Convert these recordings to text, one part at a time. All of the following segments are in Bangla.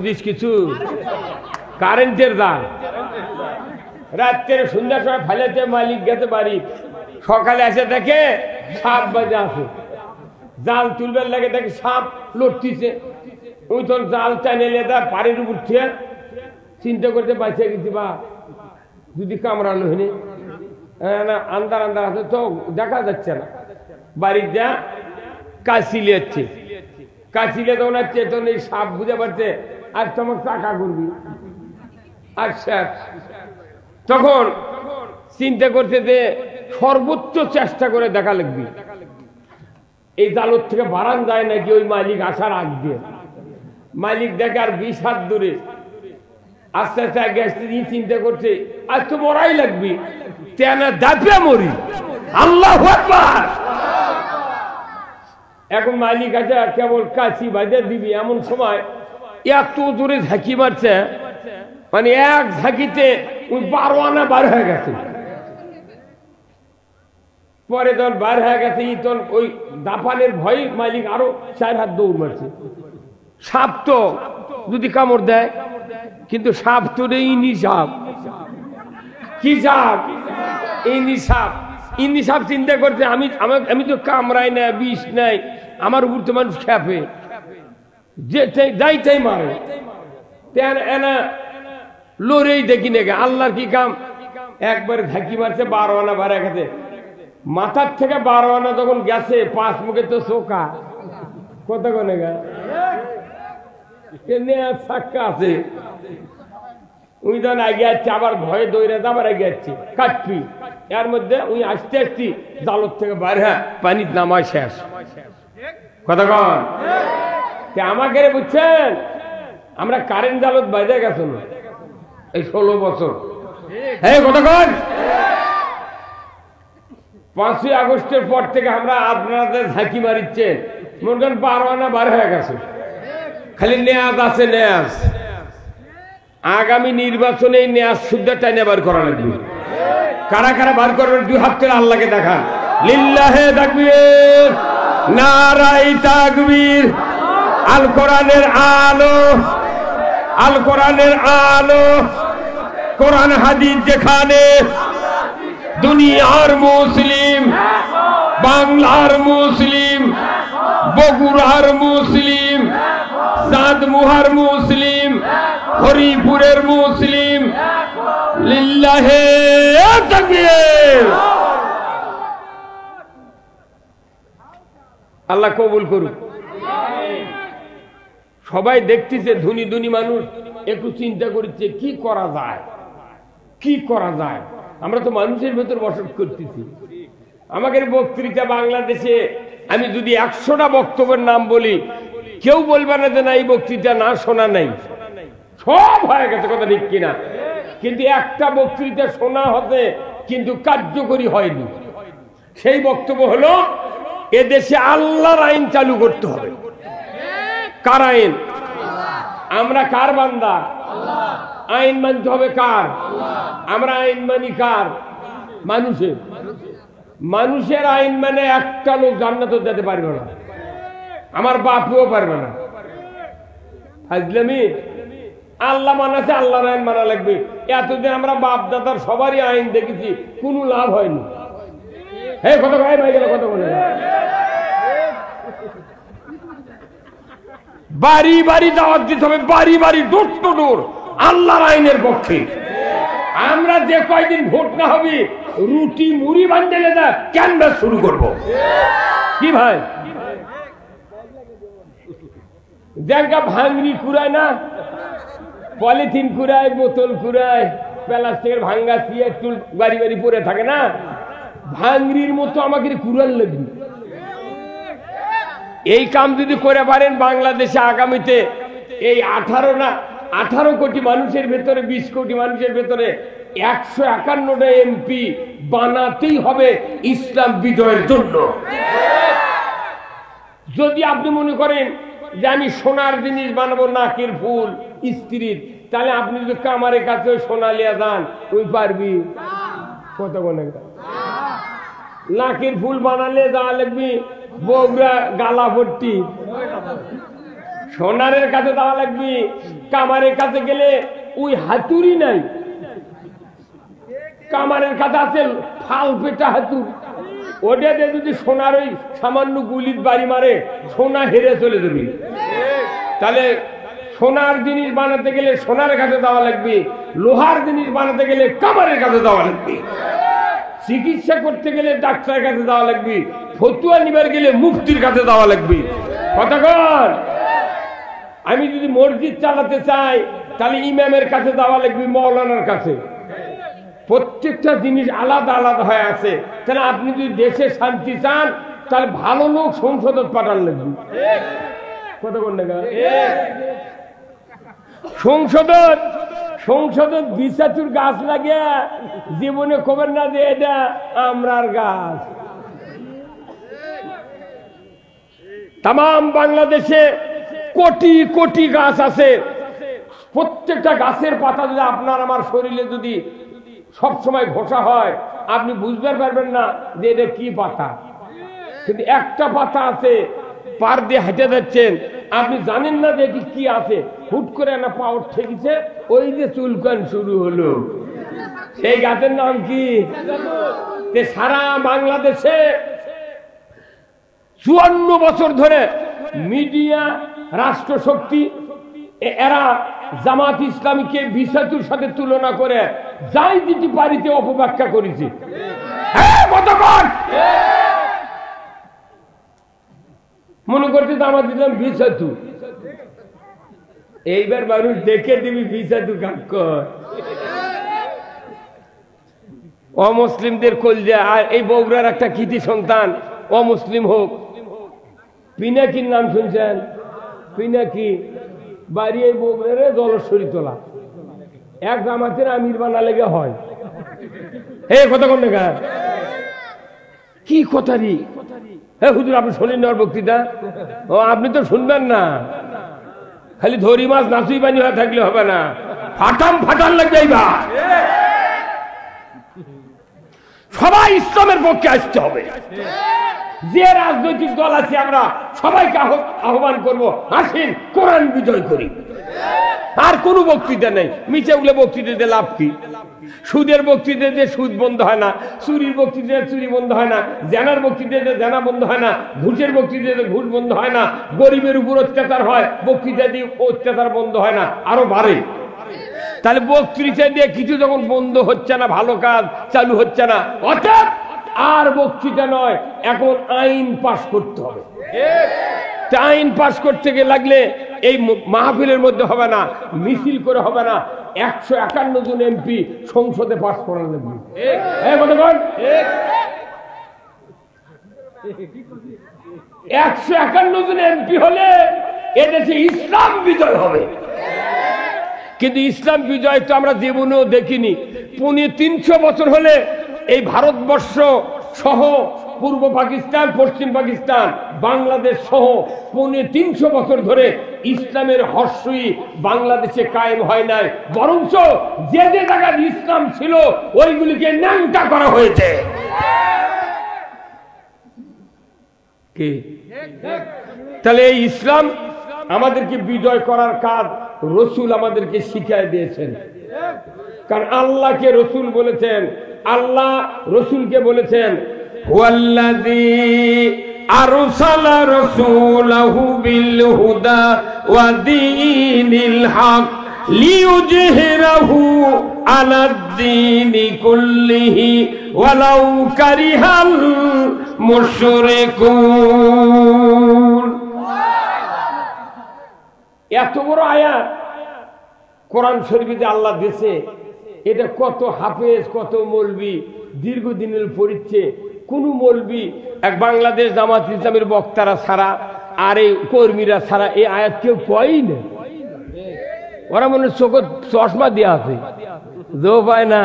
বুঝিস কিছু? কারেন্টের জাল। রাত্রে সন্ধ্যার সময় ফেলেতে মালিক গেছে বাড়ি, সকালে এসে দেখে সাপ বাজে আছে, জাল তুলবার লাগে দেখে সাপ লড়তিছে। ওই তোর জাল টানে তার পাড়ের উপর থেকে চিন্তা করতে বাঁচিয়ে গেছি, বা যদি কামড়ানো হয়নি, আন্দার আন্দার আছে তো দেখা যাচ্ছে না। বাড়ির যা কাশিলে যাচ্ছে, কাশিলে তখন হচ্ছে তখন এই সাপ বুঝে পারছে আর তোমার টাকা করবি আর শেষ। তখন চিন্তা করছে যে সর্বোচ্চ চেষ্টা করে দেখা লাগবে এই জালত থেকে বাড়ান যায় নাকি ওই মালিক আসার আগ দিয়ে। মালিক দেখে আর 20 হাত দূরে, আস্তে আস্তে আগে আসতে দিয়ে চিন্তা করছে আজ তো মরাই লাগবে, তেনা দাপিয়া মরি। আল্লাহু আকবার। এখন মালিক আছে কেবল কাশি বাজে দিবি, এমন সময় এত জোরে ঝাঁকি মারছে, মানে এক ঝাঁকিতে ওই 12 আনা বার হয়ে গেছে। পরে তখন বার হয়ে গেছে, তখন ওই দাফানের ভয় মালিক আরো 4 হাত দৌড় মারছে। সাপ তো যদি কামড় দেয়, কিন্তু সাপ তো ইনি সাপ। কি সাপ? ইনি সাপ। ইনি সাপ চিন্তা করছে আমি তো কামড়াই না, বিষ নাই, আমার উপর তো মানুষ খেপে, যে যাই তাই মারে, এনা লড়েই দেখি নাকি আল্লাহর কি কাম। একবার ঝাঁকি মারছে, 12 আনা বাড়া গেছে। মাথার থেকে 12 আনা যখন গেছে, 5 মুখে তো চোখা কত কোনে গা আছে। উনি যখন আগে যাচ্ছে, আবার ভয়ে দৌড়ে আবার আগে যাচ্ছে, কাটপি। এর মধ্যে উনি আসতে আসছি জালত থেকে বাইরে, পানির নামায় শেষ। কথা কন আমাকে বুঝছেন? আমরা কারেন্ট জালত বাইরে গেছো না এই 16 বছর। হ্যাঁ কথা কন। 5ই আগস্টের পর থেকে আমরা আপনাদের ঝাঁকি মারিচ্ছেন, মনে করেন 12 আনা বার হয়ে গেছে। খালি নেয়াজ আছে, নেয়াজ। আগামী নির্বাচনে এই নেয়াজ শুদ্ধ টাইনে বার করা লাগবে। কারা কারা বার করবেন 2 হাত করে আল্লাহকে দেখান। লিল্লাহে তাকবীর, নারায়ে তাকবীর। আল কোরআনের আলো, আল কোরআনের আলো, কোরআন হাদিস যেখানে, দুনিয়ার মুসলিম, বাংলার মুসলিম, বগুড়ার মুসলিম, চাঁদমুহার মুসলিম, হরিপুরের মুসলিম। লিল্লাহে তাকবীর। আল্লাহ কবুল করুক। সবাই দেখতেছে ধনী ধনী মানুষ, একটু চিন্তা করছে কি করা যায়, কি করা যায়। আমরা তো মানুষের ভেতর বসবাস করতেছি। আমাদের বক্তৃতা বাংলাদেশে আমি যদি 100টা বক্তব্যের নাম বলি, কেউ বলবে না যে না এই বক্তৃতা না শোনা নাই। সব হয়ে গেছে, কথা ঠিক কিনা? কিন্তু একটা বক্তৃতা শোনা হতে কিন্তু কার্যকরী হয়নি। সেই বক্তব্য হলো এদেশে আল্লাহর আইন চালু করতে হবে। কার আইন? আমরা কার বান্দা? আইন মানতে হবে কার? আমরা আইন মানি কার? মানুষের। মানুষের আইন মানে একটা লোক জান্নাতে যেতে পারবে না, আমার বাপুও পারবে না। ফাজলামি। আল্লাহ মানাছে, আল্লাহর আইন মানা লাগবে। এতদিন আমরা বাপ দাদার সবারই আইন দেখেছি, কোনো লাভ হয়নি। হ্যাঁ কত ভাই ভাই গেল কত বলে। বাড়ি বাড়ি দাওয়াত দিতে হবে, বাড়ি বাড়ি, ডোর টু ডোর, আল্লাহর আইনের পক্ষে। আমরা যে কয়দিন ভোট না হবে, রুটি মুড়ি বান্ধে ক্যানভাস শুরু করবো। কি ভাই? জায়গা ভাঙড়ি কুড়ায় না, পলিথিন কুড়ায়, বোতল কুড়ায়, প্লাস্টিকের ভাঙ্গা চেয়ার টুল বাড়ি বাড়ি পরে থাকে না, ভাঙড়ির মতো আমাকে কুড়াল লাগবে। এই কাম যদি করে পারেন, বাংলাদেশে আগামীতে এই 18 কোটি মানুষের ভেতরে, 20 কোটি মানুষের ভেতরে 151টা এমপি বানাতেই হবে ইসলাম বিজয়ের জন্য। যদি আপনি মনে করেন যে আমি সোনার জিনিস বানাবো, নাকের ফুল, স্ত্রীর, তাহলে আপনি যদি কামারের কাছে সোনা লিয়া যান, ওই পারবি কত কোনে? নাকের ফুল বানালে যা লাগবি বগুড়া গালা ভর্তি, সোনারের কাছে দেওয়া লাগবে। কামারের কাছে গেলে ওই হাতুড়ি নাই, কামারের কাছে আছে ফাল পেটা হাতুর, ওটাতে যদি সোনার ওই সামান্য গুলির বাড়ি মারে সোনা হেরে চলে যাবে। তাহলে সোনার জিনিস বানাতে গেলে সোনার কাছে দেওয়া লাগবে, লোহার জিনিস বানাতে গেলে কামারের কাছে দেওয়া লাগবে, চিকিৎসা করতে গেলে ডাক্তারের কাছে দেওয়া লাগবে, ফতুয়া নিবার গেলে মুফতির কাছে দেওয়া লাগবে। কতক্ষণ? আমি যদি মসজিদ চালাতে চাই তাহলে ইমামের কাছে দেওয়া লাগবে, মৌলানার কাছে। প্রত্যেকটা জিনিস আলাদা আলাদা হয়ে আছে। তাহলে আপনি যদি দেশে শান্তি চান তাহলে ভালো লোক সংসদত পাঠান লাগবে। কতক্ষণ টাকা সংসদত বিচাতুর গাছ লাগে জীবনে খবর না যে এটা আমরার গাছ। তাম বাংলাদেশে কোটি কোটি গাছ আছে। প্রত্যেকটা গাছের পাতা যদি আপনার আমার শরীরে যদি সবসময় ঘষা হয় আপনি বুঝতে পারবেন না যে এটা কি পাতা। কিন্তু একটা পাতা আছে, পার দিয়ে হেঁটে যাচ্ছেন, আপনি জানেন না যে এটি কি আছে, হুট করে না পাওয়ার ঠেকেছে, ওই যে চুলকান শুরু হলো। সেই গাছের নাম কি? সারা বাংলাদেশে 54 বছর ধরে মিডিয়া, রাষ্ট্রশক্তি এরা জামাত ইসলামীকে বিসাতুর সাথে তুলনা করে যাই দিতে পারিতে অপব্যাখ্যা করেছে। মনে করতে জামাত ইসলাম বিসাতু, এইবার মানুষ দেখে দিবি বিসাতু কাক্কর। অমুসলিমদের কলজা। আর এই বগুড়ার একটা কৃতি সন্তান অমুসলিম হোক, পিনাকির নাম শুনছেন? পিনাকি বাড়ি এই বগুড়ারে জলস্বরী তোলা, এক জামাতের আমির বানা লেগে হয়। কতক্ষণ দেখা কি কথারি? হুজুর আপনি শোনেন না বক্তৃতা? ও আপনি তো শুনবেন না, খালি ধরি মাছ নাচুই পানি হয়ে থাকলে হবে না, ফাটান লাগবে। সবাই ইসলামের পক্ষে আসতে হবে। যে রাজনৈতিক দল আছে আমরা সবাইকে আহ্বান করবো, আসেন কোরআন বিজয় করি। আর কোন বক্তৃতা নেই, মিছে উঠলে বক্তৃতা দিয়ে লাভ কি? সুদের বক্তৃতা দিয়ে সুদ বন্ধ হয় না, চুরির বক্তৃতা চুরি বন্ধ হয় না, জেনার বক্তৃতা দিয়ে জেনা বন্ধ হয় না, ঘুষের বক্তৃতা দিয়ে ঘুষ বন্ধ হয় না, গরিবের উপর অত্যাচার হয়, বক্তৃতা দিয়ে অত্যাচার বন্ধ হয় না, আরো বাড়ে। তাহলে বক্তৃতা দিয়ে কিছু যখন বন্ধ হচ্ছে না, ভালো কাজ চালু হচ্ছে না, অর্থাৎ আর বক্তৃতা নয়, এখন আইন পাস করতে হবে। আইন পাস করতে গিয়ে লাগলে এই মাহফিলের মধ্যে হবে না, মিছিল করে হবে না, 151 জন এমপি সংসদে পাস করা লাগবে। 151 জন এমপি হলে এদেশে ইসলাম বিজয় হবে। কিন্তু ইসলাম বিজয় তো আমরা জীবনেও দেখিনি। 350 বছর হলে এই ভারতবর্ষ সহ পূর্ব পাকিস্তান, পশ্চিম পাকিস্তান, বাংলাদেশ সহ 350 বছর ধরে ইসলামের হর্ষই বাংলাদেশে কায়েম হয় নাই, বরঞ্চ যে যে জায়গায় ইসলাম ছিল ওইগুলিকে ন্যাংটা করা হয়েছে। কি? তাহলে এই ইসলাম আমাদেরকে বিজয় করার কাজ রসুল আমাদেরকে শিখিয়ে দিয়েছেন। কারণ আল্লাহকে রসুল বলেছেন, আল্লাহ রসুলকে বলেছেন, হুয়াল্লাযী আরসালা রাসূলাহু বিল হুদা ওয়া দীনিল হক লিইয়ুযহিরাহু আলাদ-দীনি কুল্লিহি ওয়ালাউ কারিহাল মুশরিকুন। এত বড় আয়াত কোরআন শরীফে আল্লাহ দিয়েছে, এটা কত হাফেজ, কত মৌলবি দীর্ঘদিনের পড়িচ্ছে। কোন মৌলবি এক বাংলাদেশ জামাত ইসলামের বক্তারা ছাড়া আর এই কর্মীরা ছাড়া এই আয়াত কেউ কয়ই না। ওরা মনে চোখে চশমা দেওয়া আছে, জো পায় না।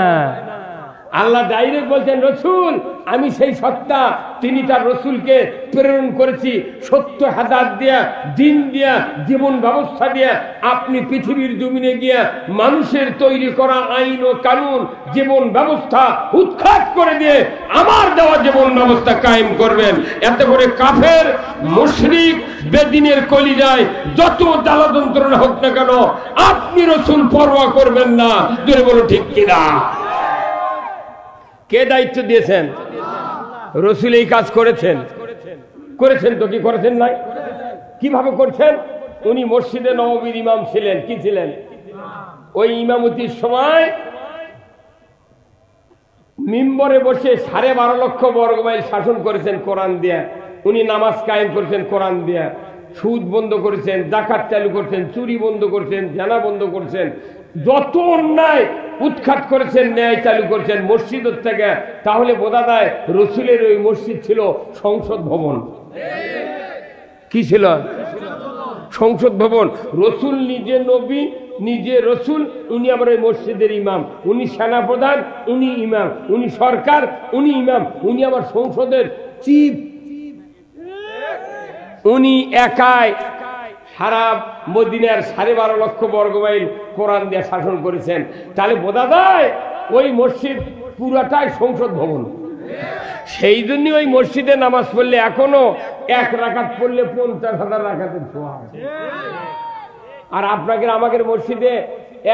আল্লাহ ডাইরেক্ট বলছেন, রসুল আমি সেই সত্তা, তিনি তার রসুলকে প্রেরণ করেছি সত্য হেদায়েত দিয়া, দিন দিয়া, জীবন ব্যবস্থা দিয়া। আপনি পৃথিবীর জমিনে গিয়া মানুষের তৈরি করা আইন ও কানুন, জীবন ব্যবস্থা উৎখাত করে দিয়ে আমার দেওয়া জীবন ব্যবস্থা কায়েম করবেন। এতে করে কাফের, মুশরিক, বেদিনের কলিজায় যত জ্বালা যন্ত্রণা হোক না কেন, আপনি রসুল পরোয়া করবেন না। জোরে বলো ঠিক কিনা? কে দায়িত্ব দিয়েছেন? রসুল এই কাজ করেছেন। করেছেন তো, কি করেছেন নাই? কিভাবে করছেন? উনি মসজিদে নববীর ইমাম ছিলেন। কি ছিলেন? ওই ইমামতির সময় মিম্বরে বসে 12.5 লক্ষ বর্গমাইল শাসন করেছেন কোরআন দিয়া। উনি নামাজ কায়েম করেছেন কোরআন দিয়া, সুদ বন্ধ করেছেন, যাকাত চালু করেছেন, চুরি বন্ধ করেছেন, জানা বন্ধ করেছেন, যত অন্যায় উৎখাত করেছেন, ন্যায় চালু করেছেন মসজিদ থেকে। তাহলে বোঝা যায় রসুলের ওই মসজিদ ছিল সংসদ ভবন। কি ছিল? সংসদ ভবন। রসুল নিজে নবী, নিজে রসুল, উনি আবার ওই মসজিদের ইমাম। উনি সেনাপ্রধান, উনি ইমাম। উনি সরকার, উনি ইমাম। উনি আবার সংসদের চিফ। উনি একাই সারা মদিনার 12.5 লক্ষ বর্গমাইল কোরআন দিয়ে শাসন করেছেন। তাহলে বোঝা যায় ওই মসজিদ পুরাটাই সংসদ ভবন। সেই জন্য ওই মসজিদে নামাজ পড়লে এখনো 1 রাকাত পড়লে 50,000 রাকাতের ছোঁয়া আছে। আর আপনাকে আমাদের মসজিদে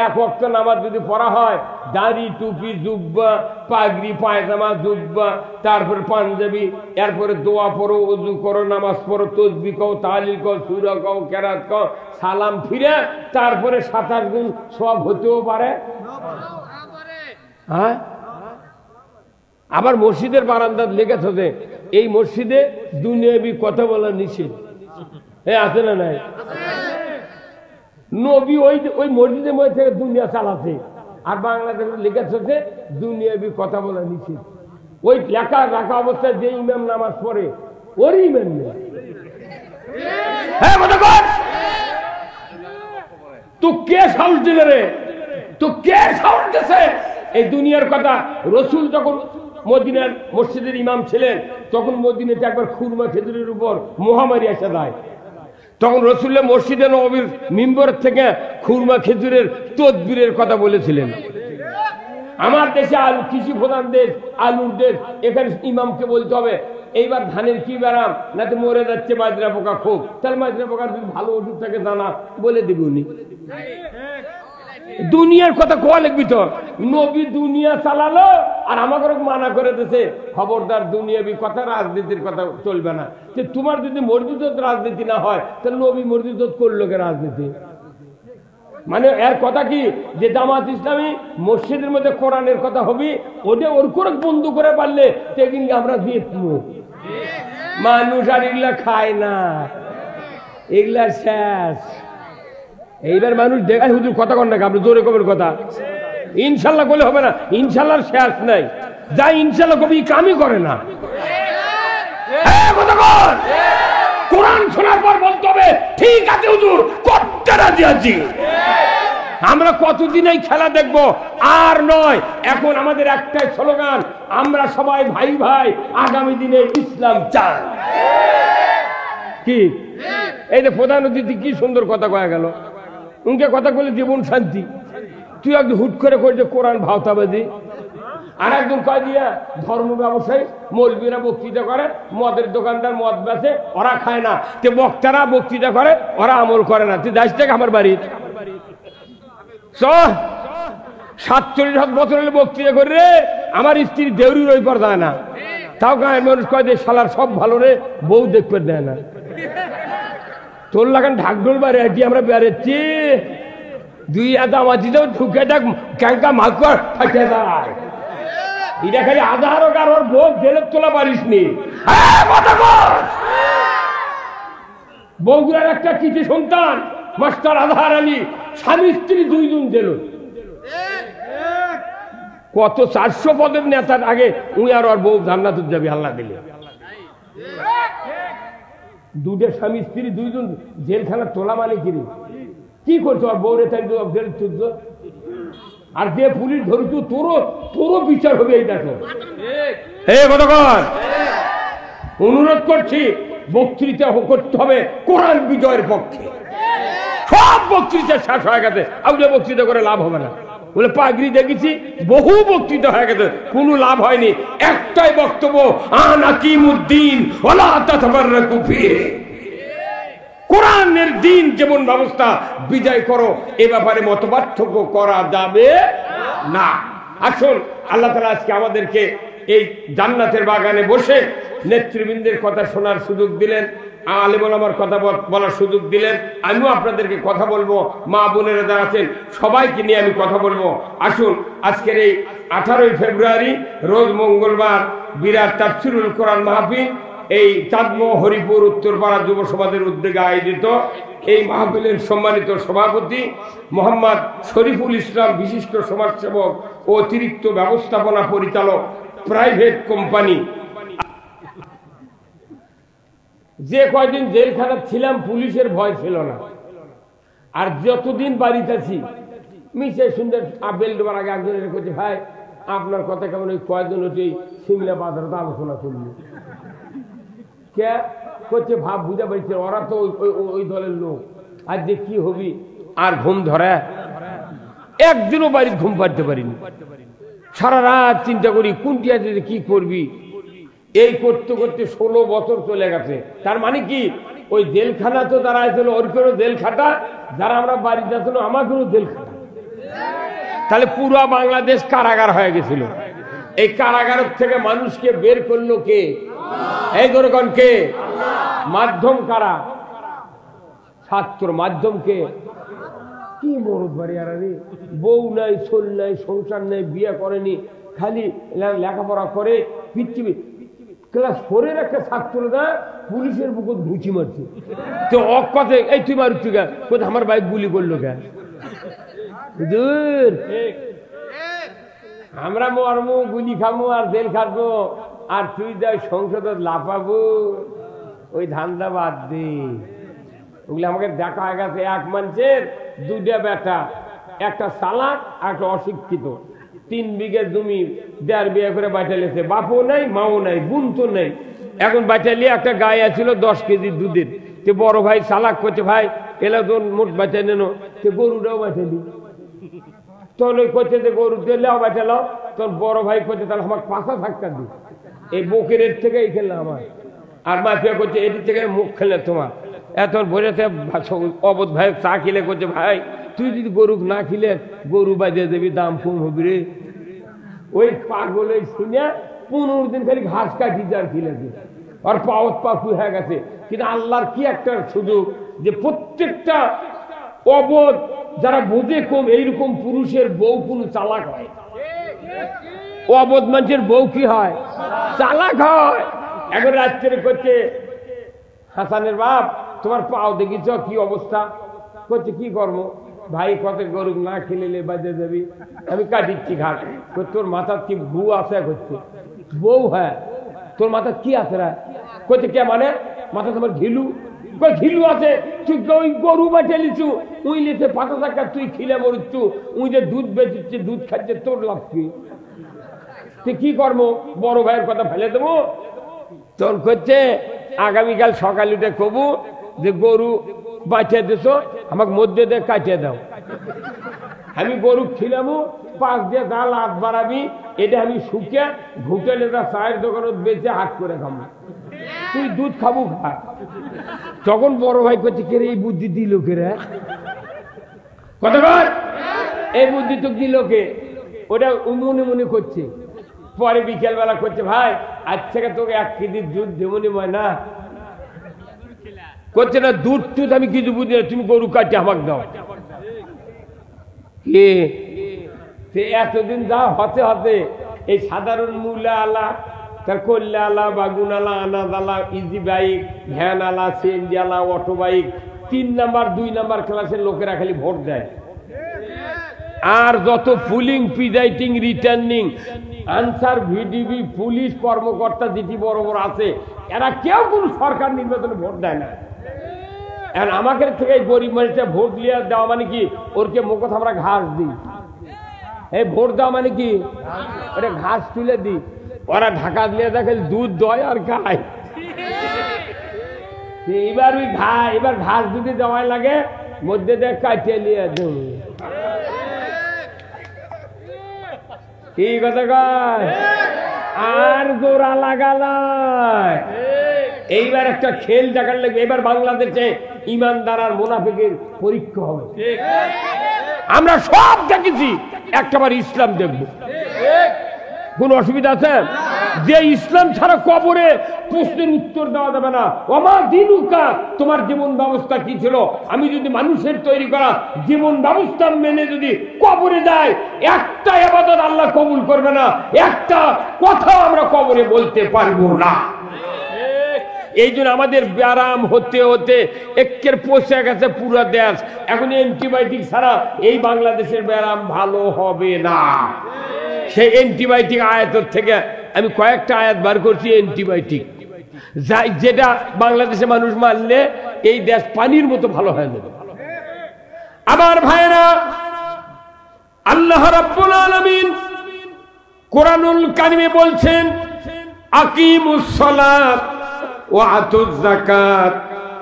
1 ওয়াক্ত নামাজ যদি পড়া হয়, দাড়ি, টুপি, জুব্বা, পাগড়ি, পায়জামা, জুব্বা, তারপর পাঞ্জাবি, এরপরে দোয়া পড়ো, ওযু করো, নামাজ পড়ো, তাসবিহ কও, তাহলিল কও, সূরা কও, কেরাত কও, সালাম ফিরে, তারপরে 27 গুণ সওয়াব হতেও পারে। হ্যাঁ, আবার মসজিদের বারান্দায় লেখা থাকে এই মসজিদে দুনিয়াবি কথা বলা নিষেধ। হ্যাঁ, আছে না নাই? নবী ওই মসজিদের মধ্যে থেকে দুনিয়া চালাচ্ছে, আর বাংলাদেশে লেখা থাকে দুনিয়াবি কথা বলা নিষেধ। ওই লেখা রাখা অবস্থায় যে ইমাম নামাজ পড়ে ওর ইমাম নেই। হ্যাঁ, তো কে সাহস দিলে রে? তো কে সাহস দিছে এই দুনিয়ার কথা? রসুল যখন মদিনার মসজিদের ইমাম ছিলেন, তখন মদিনাতে একবার খুরমা খেজুরের উপর মহামারী এসে যায়। তখন রসুল্লাহ মসজিদে নববীর মিম্বর থেকে খুরমা খেজুরের তদবিরের কথা বলেছিলেন। আমার দেশে আলু, কৃষি প্রধান দেশ, আলুর দেশ, এখানে ইমামকে বলতে হবে এইবার ধানের কি ব্যারাম, না তো মরে যাচ্ছে মাজরা পোকা খুব, তাহলে মাজরা পোকার যদি ভালো ওষুধ থাকে জানা বলে দেবে উনি। দুনিয়ার কথা কোয়া লিখবি তো? নবী দুনিয়া চালালো আর আমাকে মানা করে দিয়েছে, খবরদার দুনিয়াবি কথা, রাজনীতির কথা চলবে না। যে তোমার যদি মসজিদত রাজনীতি না হয়, তাহলে নবী মসজিদত করলো কে রাজনীতি? মানে এর কথা কি যে জামাত ইসলামী মসজিদের মধ্যে কোরআনের কথা হবে, ওটা ওর করে বন্ধ করে পারলে সেদিন আমরা জিতবো। মানুষ আর এগুলা খায় না, এগুলা শেষ। এইবার মানুষ দেখায় হুজুর কথা কন না, আপনি জোরে কবের কথা ইনশাল্লাহ বলে হবে না। ইনশাল্লাহ শেষ নাই, যা ইনশাল্লাহ কবি কামই করে না। কোরআন শোনার পর বলতে হবে ঠিক আছে হুজুর, করতে রাজি আছি। আমরা কতদিন এই খেলা দেখবো? আর নয়, এখন আমাদের একটাই স্লোগান, আমরা সবাই ভাই ভাই, আগামী দিনে ইসলাম চাই। কি এই যে প্রধান অতিথি কি সুন্দর কথা কয়া গেল, উনকে কথা বলে জীবন শান্তি। তুই একদম হুট করে কই যে কোরআন ভাওতাবাজি, আর একদম কয় দিয়া ধর্ম ব্যবসায়ী, মৌলবীরা বক্তৃতা করে, মদের দোকানদার মদ বেচে, ওরা খায় না। তে বক্তারা বক্তৃতা করে, ওরা আমল করে না। তুই যাস থেকে আমার বাড়ি 47 বছর হলে বক্তৃতা করে রে, আমার স্ত্রী দেউরির ওই পর দেয় না। তাও গায়ের মানুষ কয় যে শালার সব ভালো রে, বউ দেখতে দেয় না। তোর লাগান ঢাকঢোল বাড়ি এটি আমরা বেড়েছি, দুই আদা মাঝিতেও ঢুকে দেখ ক্যাঙ্কা মাকড় ফাঁকে যায়। এটা খালি আধার আর ওর বউ জেলের তোলা পারিস নি। বগুড়ার একটা কৃতি সন্তান মাস্টার আজহার আলী, স্বামী স্ত্রী 2 জন জেল। কত 400 পদের নেতার আগে উনি আর ওর বউ জান্নাতুল যাবে আল্লাহ দিলে। দুটো স্বামী স্ত্রী 2 জন জেলখানা তোলা মানে কি করছো? আর বউরে তাই জেল তুলছ। আর যে পুলিশ ধরছু তোরও বিচার হবে এই দেখো। কতক্ষণ অনুরোধ করছি, বক্তৃতা করতে হবে কোরআন বিজয়ের পক্ষে। সব বক্তৃতা শেষ হয়ে গেছে, আউলে বক্তৃতা করে লাভ হবে না। বলে পাগড়ি দেখেছি, বহু বক্তৃতা হয়ে গেছে, কোনো লাভ হয়নি। একটাই বক্তব্য, আনাকিমুদ্দিন ওয়ালা তাতাফাররাকু ফিহি। কোরআনের দিন যেমন ব্যবস্থা, বিজয় করো, এ ব্যাপারে মতপার্থক্য করা যাবে না। আসুন, আল্লাহ তাআলা আজকে আমাদেরকে এই জান্নাতের বাগানে বসে নেতৃবৃন্দের কথা শোনার সুযোগ দিলেন, আলেম ওলামার কথা বলার সুযোগ দিলেন। আমিও আপনাদেরকে কথা বলবো, মা বোনেরা যারা আছেন সবাইকে নিয়ে আমি কথা বলবো। আসুন, আজকের এই 18 ফেব্রুয়ারি রোজ মঙ্গলবার বিরাট তাফসীরুল কোরআন মাহফিল এই চাঁদমো হরিপুর উত্তরপাড়া যুব সমাজের উদ্যোগে আয়োজিত এই মাহফিলের সম্মানিত সভাপতি মোহাম্মদ শরীফুল ইসলাম, বিশিষ্ট সমাজসেবক ও অতিরিক্ত ব্যবস্থাপনা পরিচালক, প্রাইভেট কোম্পানি। যে কয়দিন জেলখানা ছিলাম পুলিশের ভয় ছিল না, আর যতদিন বাড়িতে আছি মিশে সুন্দর বেল দেওয়ার আগে একজনের করছে, ভাই আপনার কথা কেমন, ওই কয়জন ওটি সিমলা বাজার আলোচনা করলো কে করছে, ভাব বুঝা পাইছে ওরা তো ওই দলের লোক, আর যে কি হবি। আর ঘুম ধরে একদিনও বাড়ির ঘুম পাড়তে পারিনি, সারা রাত চিন্তা করি কোনটি আছে কি করবি। এই করতে করতে 16 বছর চলে গেছে। তার মানে কি, ওই জেলখানা তো যারা আসছিল ওর কোনো জেলখাটা, যারা আমরা বাড়িতে আসলো আমার কোনো জেলখাটা। তাহলে পুরো বাংলাদেশ কারাগার হয়ে গেছিল। এই কারাগারের থেকে মানুষকে বের করলো কে? এই দরকার কে? মাধ্যম কারা? ছাত্র। মাধ্যম কে? কি মরদ বাড়ি আর বউ নাই, ছোল নাই, সংসার নাই, বিয়ে করেনি, খালি লেখাপড়া করে পৃথিবী। ক্লাস 4-এর একটা ছাত্ররা পুলিশের বুকুত ঘুচি মারছে, তো অকথে এই তুই মারুচ্ছি কেন, কোথায় আমার বাইক গুলি করলো কেন? আমরা মরমু, গুলি খামু আর জেল খাটবো, আর তুই যাই সংসদে লাফাবো, ওই ধান্দা বাদ দে। ওগুলো আমাকে দেখা হয়ে গেছে। এক মানুষের 2টা বেটা, একটা চালাক আর একটা অশিক্ষিত। 3 বিঘে জমি 1.5 বিঘা করে বাঁচালিয়েছে, বাপও নাই, মাও নাই, বোন তো নেই। এখন বাঁচালিয়ে একটা গায়ে আছিল 10 কেজি দুধের। তো বড় ভাই চালাক করছে, ভাই এলা তো মোট বাঁচাই নেন, সে গরুটাও বাঁচালি। তখন ওই করছে যে গরু দিলেও বাঁচালো, তখন বড় ভাই করছে তাহলে আমার পাশা থাকতে দিই, এই বকের থেকে এই খেললে আমার। আর মাফিয়া করছে এটি থেকে মুখ খেলে তোমার। এখন বলেছে অবধ ভাই চা খেলে করছে, ভাই তুই যদি গরু না খিলে গরু বাজিয়ে দেবি, দাম কম হবি রে। ওই পাগল শুনে 15 দিন খালি ঘাস কাটি যার খিলেছে, আর পাওয়াত পাকু হয়ে গেছে। কিন্তু আল্লাহর কি একটা সুযোগ যে প্রত্যেকটা অবধ যারা বোঝে কম, এইরকম পুরুষের বউ কোন চালাক হয়। অবধ মানুষের বউ কি হয়? চালাক হয়। এখন রাত্রে করছে, হাসানের বাপ তোমার পাও দেখিছ কি অবস্থা? করছে কি করবো ভাই, কত গরু না খেলে বাজে যাবি, আমি কাটিচ্ছি ঘাট। তোর মাথার কি ভু আছে? করছে বউ, হ্যাঁ তোর মাথা কি আছে রা? করছে কে মানে? মাথা তোমার ঘিলু। ঘিলু আছে, তুই ওই গরু বাঁচে লিচু, উই লিতে পাতা থাকা, তুই খিলে মরুচ্ছু, উই যে দুধ বেঁচেছে, দুধ খাচ্ছে, তোর লাভ কি? তুই কি করবো? বড় ভাইয়ের কথা ফেলে দেবো? তখন করছে আগামীকাল সকাল উঠে কবু যে গরু বাঁচিয়ে দিস, আমাকে মধ্যে দিয়ে কাটিয়ে দাও। আমি গরু খিলামু, পাশ দিয়ে ডাল হাত বাড়াবি, এটা আমি শুকে ঘুটে চায়ের দোকানত বেঁচে হাট করে খাবো, তুই দুধ খাবো খা। তখন বড় ভাই করছে কে রে, এই বুদ্ধি দিল কে রে? কথা বল, এই বুদ্ধি তো দিল কে? ওটা মনে মনে করছে। পরে বিকেল বেলা করছে, ভাই আজ থেকে তোকে 1 কেজি দুধ দেবনি ময়না। করছে না, দুধ টুধ আমি কিছু বুঝি না, তুমি গরু কাটে আমাকে দাও। এতদিন যা হতে হতে এই সাধারণ মূল্য আলা, তার কল্যা আলা, বাগুন আলা, আনাজ আলা, ইজি বাইক, ভ্যান আলা, সিএনজি আলা, অটো বাইক, 3 নাম্বার 2 নাম্বার ক্লাসের লোকেরা খালি ভোট দেয়। আর যত পুলিং, প্রিজাইডিং, রিটার্নিং, আনসার, ভিডিবি, পুলিশ কর্মকর্তা যেটি বড় বড় আছে, এরা কেউ কোন সরকার নির্বাচনে ভোট দেয় না। এখন আমাদের থেকে গরিব মানুষটা ভোট লিয়ে দেওয়া মানে কি, ওরকে মুখত আমরা ঘাস দিই। এই ভোট দেওয়া মানে কি? ওটা ঘাস তুলে দি, ওরা ঢাকা দিয়ে দেখে দুধ দয় আর খায়। এবার ওই এবার ঘাস যদি দেওয়াই লাগে মধ্যে দিয়ে কাটিয়ে নিয়ে দেব। কি কথা কয়? আর জোড়া লাগালায়। এইবার একটা খেল দেখার লাগবে। এবার বাংলাদেশে ইমানদার আর মুনাফিকের পরীক্ষা হবে। আমরা সব দেখেছি, একটাবার ইসলাম দেখব। কোন অসুবিধা আছে? যে ইসলাম ছাড়া কবরে প্রশ্নের উত্তর দেওয়া যাবে না। ওমা দিনুকা, তোমার জীবন ব্যবস্থা কি ছিল? আমি যদি মানুষের তৈরি করা জীবন ব্যবস্থা মেনে যদি কবরে যায়, একটা ইবাদত আল্লাহ কবুল করবে না, একটা কথা আমরা কবরে বলতে পারবো না। এই জন্য আমাদের ব্যায়াম হতে হতে একের পচে গেছে পুরো দেশ। এখন অ্যান্টিবায়োটিক ছাড়া এই বাংলাদেশের ব্যায়াম ভালো হবে না। সেই অ্যান্টিবায়োটিক আয়াতের থেকে আমি কয়েকটা আয়াত বার করছি। অ্যান্টিবায়োটিক যেটা বাংলাদেশে মানুষ মানলে এই দেশ পানির মতো ভালো হয়ে যাবে। আমার ভাইরা, আল্লাহ রাব্বুল আলামিন কোরআনুল কারিমে বলছেন, আকিমুস সালাত ওয়া আতুজ যাকাত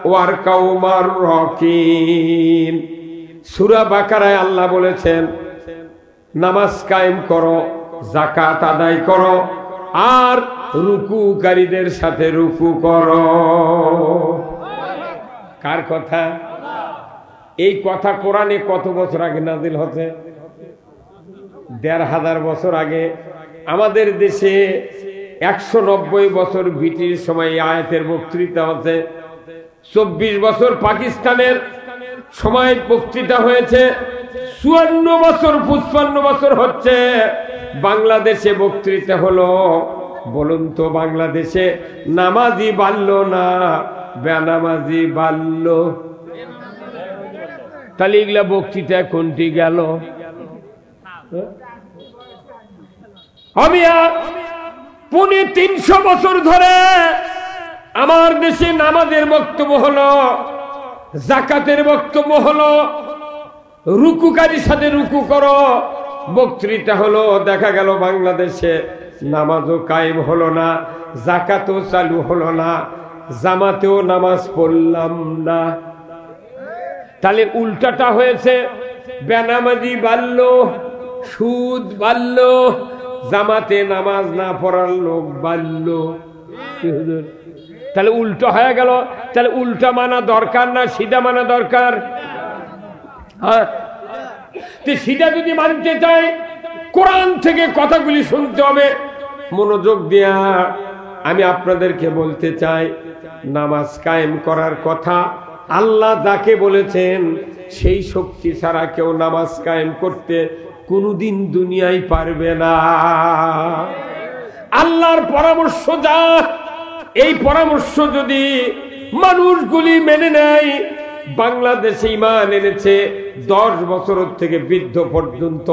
ওয়ারকাউ মার রাকিন। সূরা বাকারায় আল্লাহ বলেছেন, নামাজ কায়েম করো, যাকাত আদায় করো, আর রুকুকারীদের সাথে রুকু করো। কার কথা? এই কথা কোরআনে কত বছর আগে নাজিল হচ্ছে? ১৫০০ বছর আগে। আমাদের দেশে ১৯০ বছর ব্রিটিশ সময় আয়াতের বক্তৃতা হচ্ছে। ২৪ বছর পাকিস্তানের সময় বক্তৃতা হয়েছে। ৫৪ বছর ৫৫ বছর হচ্ছে বাংলাদেশে বক্তৃতা হলো। বলুন তো, বাংলাদেশে নামাজি বাড়ল না বেনামাজি বাড়ল? তাহলে এগুলা বক্তৃতা কোনটি গেল? আমি ৩৫০ বছর ধরে আমার দেশে নামাজের বক্তব্য হলো, যাকাতের বক্তব্য হলো, রুকুকারীর সাথে রুকু করো বক্তৃতা হলো। দেখা গেল বাংলাদেশে নামাজও কায়েম হলো না, যাকাতও চালু হলো না, জামাতেও নামাজ পড়লাম না। তাহলে উল্টাটা হয়েছে, বেনামাজি বাড়ল, সুদ বাড়ল, জামাতে নামাজ না পড়ার লোক বাড়ল। তাহলে উল্টো হয়ে গেল। তাহলে উল্টা মানা দরকার না সিধা মানা দরকার? হ্যাঁ, সিধা যদি মানতে চাই কোরআন থেকে কথাগুলি শুনতে হবে মনোযোগ দিয়া। আমি আপনাদেরকে বলতে চাই, নামাজ কায়েম করার কথা আল্লাহ যাকে বলেছেন সেই শক্তি ছাড়া কেউ নামাজ কায়েম করতে কোনদিন দুনিয়ায় পারবে না। আল্লাহর পরামর্শ যা, এই পরামর্শ যদি মানুষগুলি মেনে নেয়, বাংলাদেশে ঈমান এনেছে 10 বছর থেকে বৃদ্ধ পর্যন্ত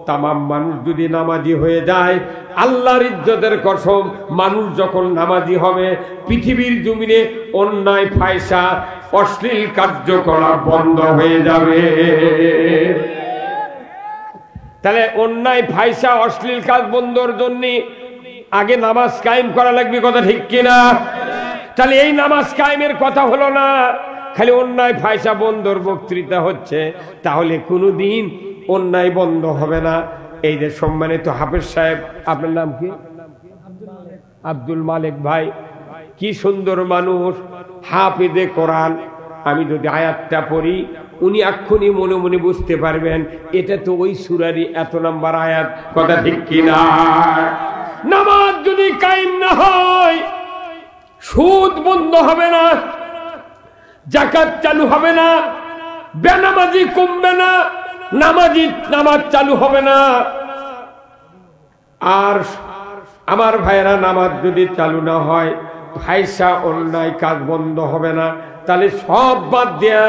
তামাম মানুষ যদি নামাজি হয়ে যায়, আল্লাহর ইজ্জতের কসম, মানুষ যখন নামাজি হবে পৃথিবীর জমিনে অন্যায় ফায়সা অশ্লীল কার্যকলাপ বন্ধ হয়ে যাবে। তাহলে অন্যায় ফায়সা অশ্লীল কাজ বন্ধর জন্য আগে নামাজ কায়েম করা লাগবে, কথা ঠিক কিনা? তাহলে এই নামাজ কায়েমের কথা হলো না, খালি অন্যায় ফায়সা বন্ধর বক্তৃতা হচ্ছে। তাহলে কোনোদিন অন্যায় বন্ধ হবে না। এই যে সম্মানিত হাফেজ সাহেব, আপনার নাম কি? আব্দুল মালিক ভাই, কি সুন্দর মানুষ, হাফেজে কোরআন। আমি যদি আয়াতটা পড়ি উনি এক্ষুনি মনে মনে বুঝতে পারবেন এটা তো ওই সূরারই এত নাম্বার আয়াত, কথা ঠিক কিনা? নামাজ যদি কায়েম না হয় সুদ বন্ধ হবে না, যাকাত চালু হবে না, বেনামাজি কমবে না, নামাজ চালু হবে না। আর আমার ভাইরা, নামাজ যদি চালু না হয় ফায়সা অন্যায় কাজ বন্ধ হবে না। তাহলে সব বাদ দেয়া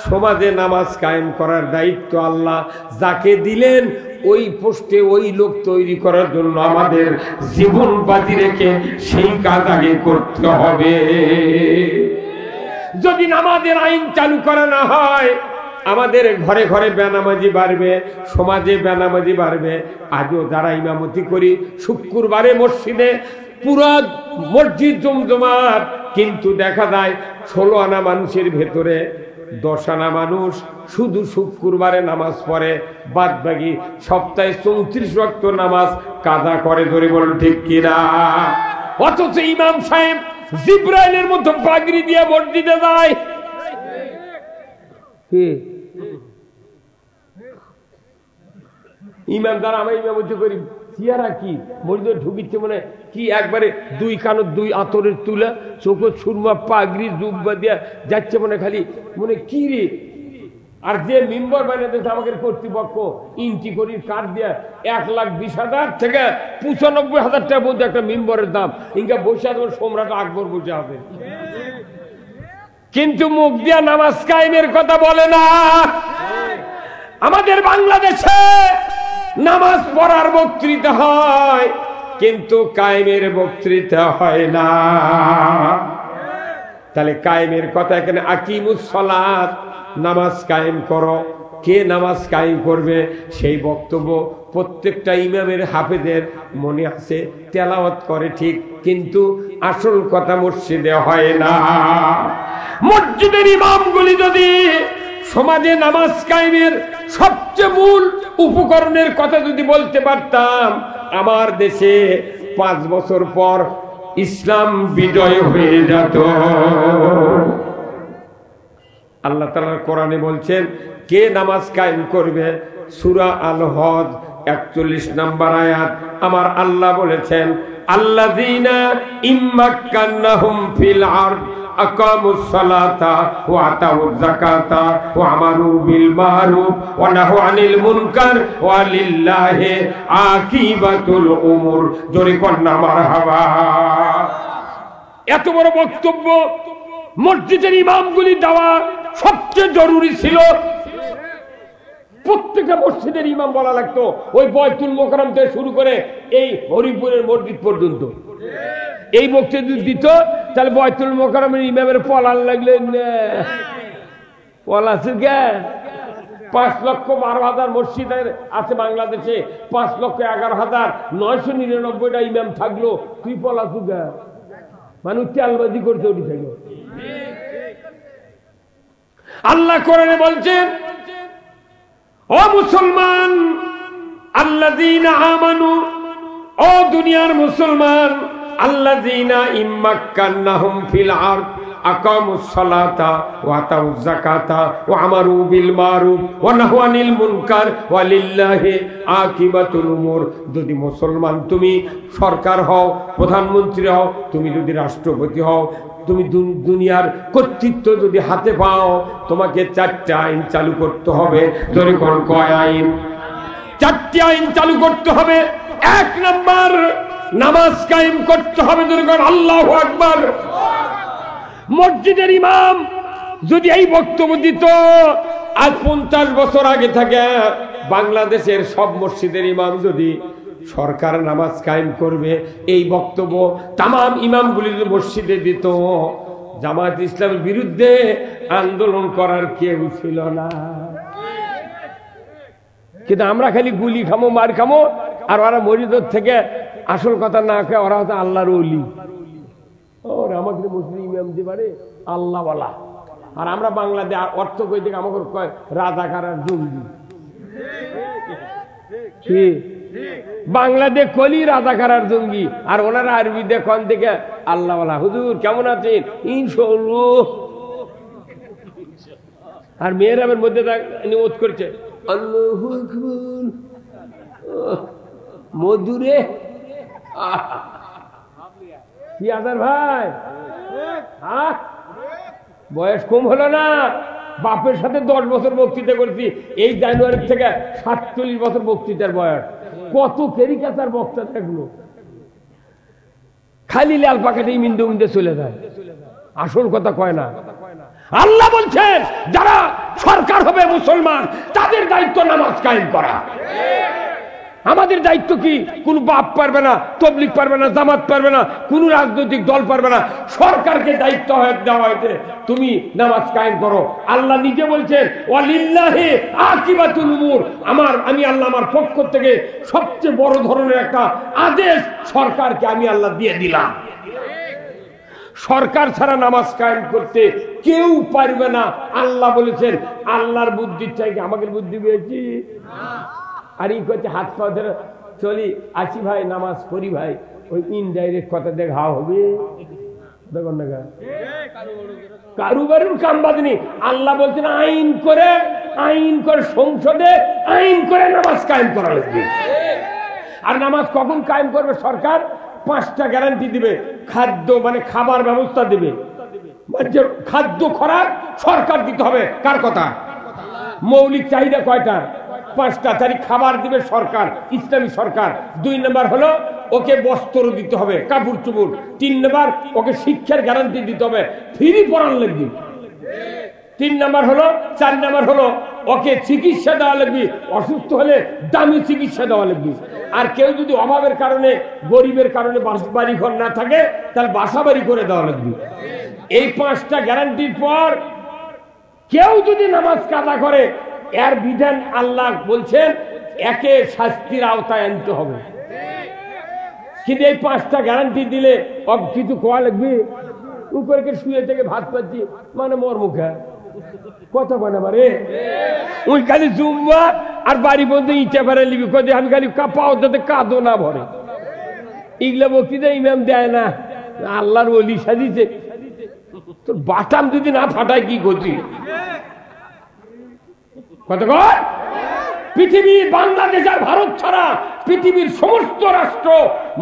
সমাজে নামাজ কায়েম করার দায়িত্ব আল্লাহ যাকে দিলেন, ওই পোস্টে ওই লোক তৈরি করার জন্য আমাদের জীবন বাজি রেখে সেই কাজ আগে করতে হবে। যদি নামাজের আইন চালু করা না হয়, আমাদের ঘরে ঘরে বেনামাজি বাড়বে, সমাজে বেনামাজি বাড়বে। আজও যারা ইমামতি করি শুক্রবারে মসজিদে পুরা মসজিদ জমজমাট, কিন্তু দেখা যায় 16 আনা মানুষের ভেতরে 10 আনা মানুষ শুধু শুক্রবারে নামাজ পড়ে, বাদ বাকি সপ্তাহে 34 ওয়াক্ত নামাজ কাজা করে। ধরে বলুন ঠিক কিনা? অথচ ইমাম সাহেব জিব্রাইলের মতো পাগড়ি দিয়ে মসজিদে যায়। ইমাম দ্বারা আমরা ইমামতি করি, চেহারা কি মসজিদে ঢুকিচ্ছে মনে কি একবারে 2 কানো 2 আতরের তুলা, চোখ সুরমা, পাগড়ি জুব্বা দিয়া যাচ্ছে মনে খালি মনে কি রে। আর যে মেম্বার বানাতেছে আমাদের কর্তৃপক্ষ ইঞ্চি করি কাঠ দিয়া 1,20,000 থেকে 95,000 টাকার মধ্যে একটা মেম্বারের দাম। ইনকা বসে আছে সম্রাট আকবর বসে আছে, কিন্তু মুখ দিয়া নামাজ কায়েমের কথা বলে না। আমাদের বাংলাদেশে নামাজ পড়ার বক্তৃতা হয়, কিন্তু কায়েমের বক্তৃতা হয় না। তাহলে কায়েমের কথা এখানে আকিমুস সালাত, নামাজ কায়েম করো। কে নামাজ কায়েম করবে সেই বক্তব্য প্রত্যেকটা ইমামের হাফেজের মনে আছে, তেলাওয়াত করে ঠিক, কিন্তু আসল কথা মসজিদে হয় না। মসজিদের ইমামগুলি যদি সমাজে নামাজ কায়েমের সবচেয়ে মূল উপকরণের কথা যদি বলতে পারতাম, আমার দেশে 5 বছর পর ইসলাম বিজয় হয়ে যেত। আল্লাহ তাআলা কোরআনে বলছেন কে নামাজ কায়েম করবে, সূরা আল হজ 41 নম্বর আয়াত। আমার আল্লাহ বলেছেন আল্লাযীনা ইম্মাক্কান্নাহুম ফিল আরদ আকামুস সালাতা ওয়া আতাউয যাকাতা ওয়া আমারু বিল মারুফ ওয়া নাহু আনিল মুনকার ওয়া লিল্লাহি আকিবাতুল উমুর। জোরে কন্না মারহাবা। এত বড় বক্তব্য মসজিদের ইমামগুলি দেওয়া সবচেয়ে জরুরি ছিল। প্রত্যেকটা মসজিদের ইমাম বলা লাগতো, ওই বয়তুল মোকাররম থেকে শুরু করে এই হরিপুরের মসজিদ পর্যন্ত এই বক্তব্য দিত। তাহলে বয়তুল মোকাররমের ইমামের পলার লাগলে পলাছে গে 5,12,000 মসজিদ আছে বাংলাদেশে, 5,11,999টা ইমাম থাকলো, তুই পলাছু গে মানুষ চালবাজি করছে ওটি থেকে। আল্লাহ কোরআনে বলছেন ও মুসলমান, আল্লাযীনা আমানু, ও দুনিয়ার মুসলমান, আল্লাযীনা ইম্মাক্কান্নাহুম ফিল আরদ আকামুস সালাতা ওয়া আতাউয যাকাতা ওয়া আমারু বিল মারুফ ওয়া নাহু আনিল মুনকার ওয়া লিল্লাহি আকিবাতুল উমুর। যদি মুসলমান তুমি সরকার হও, প্রধানমন্ত্রী হও, তুমি যদি রাষ্ট্রপতি হও, তুমি দুনিয়ার কর্তৃত্ব যদি হাতে পাও, তোমাকে 4টা আইন চালু করতে হবে। ধরে কোন কয় আইন? 4টি আইন চালু করতে হবে। 1 নাম্বার, নামাজ কায়েম করতে হবে। ধরে কোন আল্লাহু আকবার। মসজিদের ইমাম যদি এই বক্তব্য দিত, আজ 50 বছর আগে থেকে বাংলাদেশের সব মসজিদের ইমাম যদি সরকার নামাজ কায়েম করবে এই বক্তব্য তামাম ইমামগুলি মসজিদে দিত, জামাত ইসলামের বিরুদ্ধে আন্দোলন করার কেউ ছিল না। কিন্তু আমরা খালি গুলি খামো, মার খামো, আর ওরা মসজিদ থেকে আসল কথা না খেয়ে ওরা হচ্ছে আল্লাহর ওলি। ওর আমাকে মুসলিম ইমাম যে পারে আল্লাহ বলা, আর আমরা বাংলাদেশ অর্থ কই থেকে আমাকে কয় রাজাকার আর জঙ্গি। কি বাংলাদেশ কলি রাজাকার আর জঙ্গি, আর ওনারা আরবি দেখন থেকে আল্লাহ বলা। হুজুর কেমন আছেন? ইনশাআল্লাহ। আর মেহরাবের মধ্যে নিয়ত করছে আল্লাহু আকবার, মধুরে। কি আদার ভাই, বয়স কম হলো না? বাপের সাথে 10 বছর বক্তৃতা করছি, এই জানুয়ারি থেকে 47 বছর বক্তৃতার বয়স। কত ক্যারিকেচার বক্তা থাকলো, খালি লাল পাকাতে মিন্দে মিন্দে চলে যায়, আসল কথা কয় না। আল্লাহ বলছেন যারা সরকার হবে মুসলমান, তাদের দায়িত্ব নামাজ কায়েম করা। আমাদের দায়িত্ব কি? কোন বাপ পারবে না, তবলিগ পারবে না, জামাত পারবে না, কোন রাজনৈতিক দল পারবে না। সরকারকে দায়িত্ব দেওয়া হয়েছে, তুমি নামাজ কায়েম করো। আল্লাহ নিজে বলছেন ওয়ালিল্লাহি আকিবাতুল উমুর, আমি আল্লাহ আমার পক্ষ থেকে সবচেয়ে বড় ধরনের একটা আদেশ সরকারকে আমি আল্লাহ দিয়ে দিলাম। সরকার ছাড়া নামাজ কায়েম করতে কেউ পারবে না। আল্লাহ বলেছেন, আল্লাহর বুদ্ধির চাইতে আমাদের বুদ্ধি পেয়েছি। আর এই করতে হাত পা ধরে চলি আসি ভাই, নামাজ পড়ি ভাই, ওই ইনডাইরেক্ট কথা দেখা হবে। দেখুন না কারুবারুর কাম বাদনি। আল্লাহ বলছেন আইন করে সংসদে আইন করে নামাজ কায়েম করা লাগবে। আর নামাজ কখন কায়েম করবে সরকার? 5টা গ্যারান্টি দিবে। খাদ্য মানে খাবার ব্যবস্থা দিবে, খাদ্য খোরাক সরকার দিতে হবে। কার কথা? মৌলিক চাহিদা কয়টা? 5টা। তারিখ খাবার দিবে সরকার, ইসলামী সরকার। 2 নম্বর হলো ওকে বস্ত্র দিতে হবে, কাপড় চুপড়। 3 নম্বর ওকে শিক্ষার গ্যারান্টি দিতে হবে, ফ্রি পড়ান লাগবে। 4 নম্বর হলো ওকে চিকিৎসা দেওয়া লাগবে, অসুস্থ হলে দামি চিকিৎসা দেওয়া লাগবে। আর কেউ যদি অভাবের কারণে, গরিবের কারণে বাড়ি ঘর না থাকে, তাহলে বাসা বাড়ি করে দেওয়া লাগবে। এই 5টা গ্যারান্টির পর কেউ যদি নামাজ কাজা করে, এর বিধান আল্লাহ বলছেন একে শাস্তির আওতায় আনতে হবে। কিন্তু এই 5টা গ্যারান্টি দিলে কিছু কোয়া লাগবে। উপরে শুয়ে থেকে ভাত পাচ্ছি মানে মোর মুখে কথা বানাবারে ওই খালি জুম্মা আর বাড়ি বলতে ইচ্ছা করে লিবি কোথায় আমি খালি পাও যাতে কাঁদো না ভরে। এগুলা বক্তৃতা ইমাম দেয় না, আল্লাহর ওলি সাজিছে। তোর বাটাম যদি না ফাটায় কি করছি? কতক্ষণ পৃথিবী, বাংলাদেশ আর ভারত ছাড়া পৃথিবীর সমস্ত রাষ্ট্র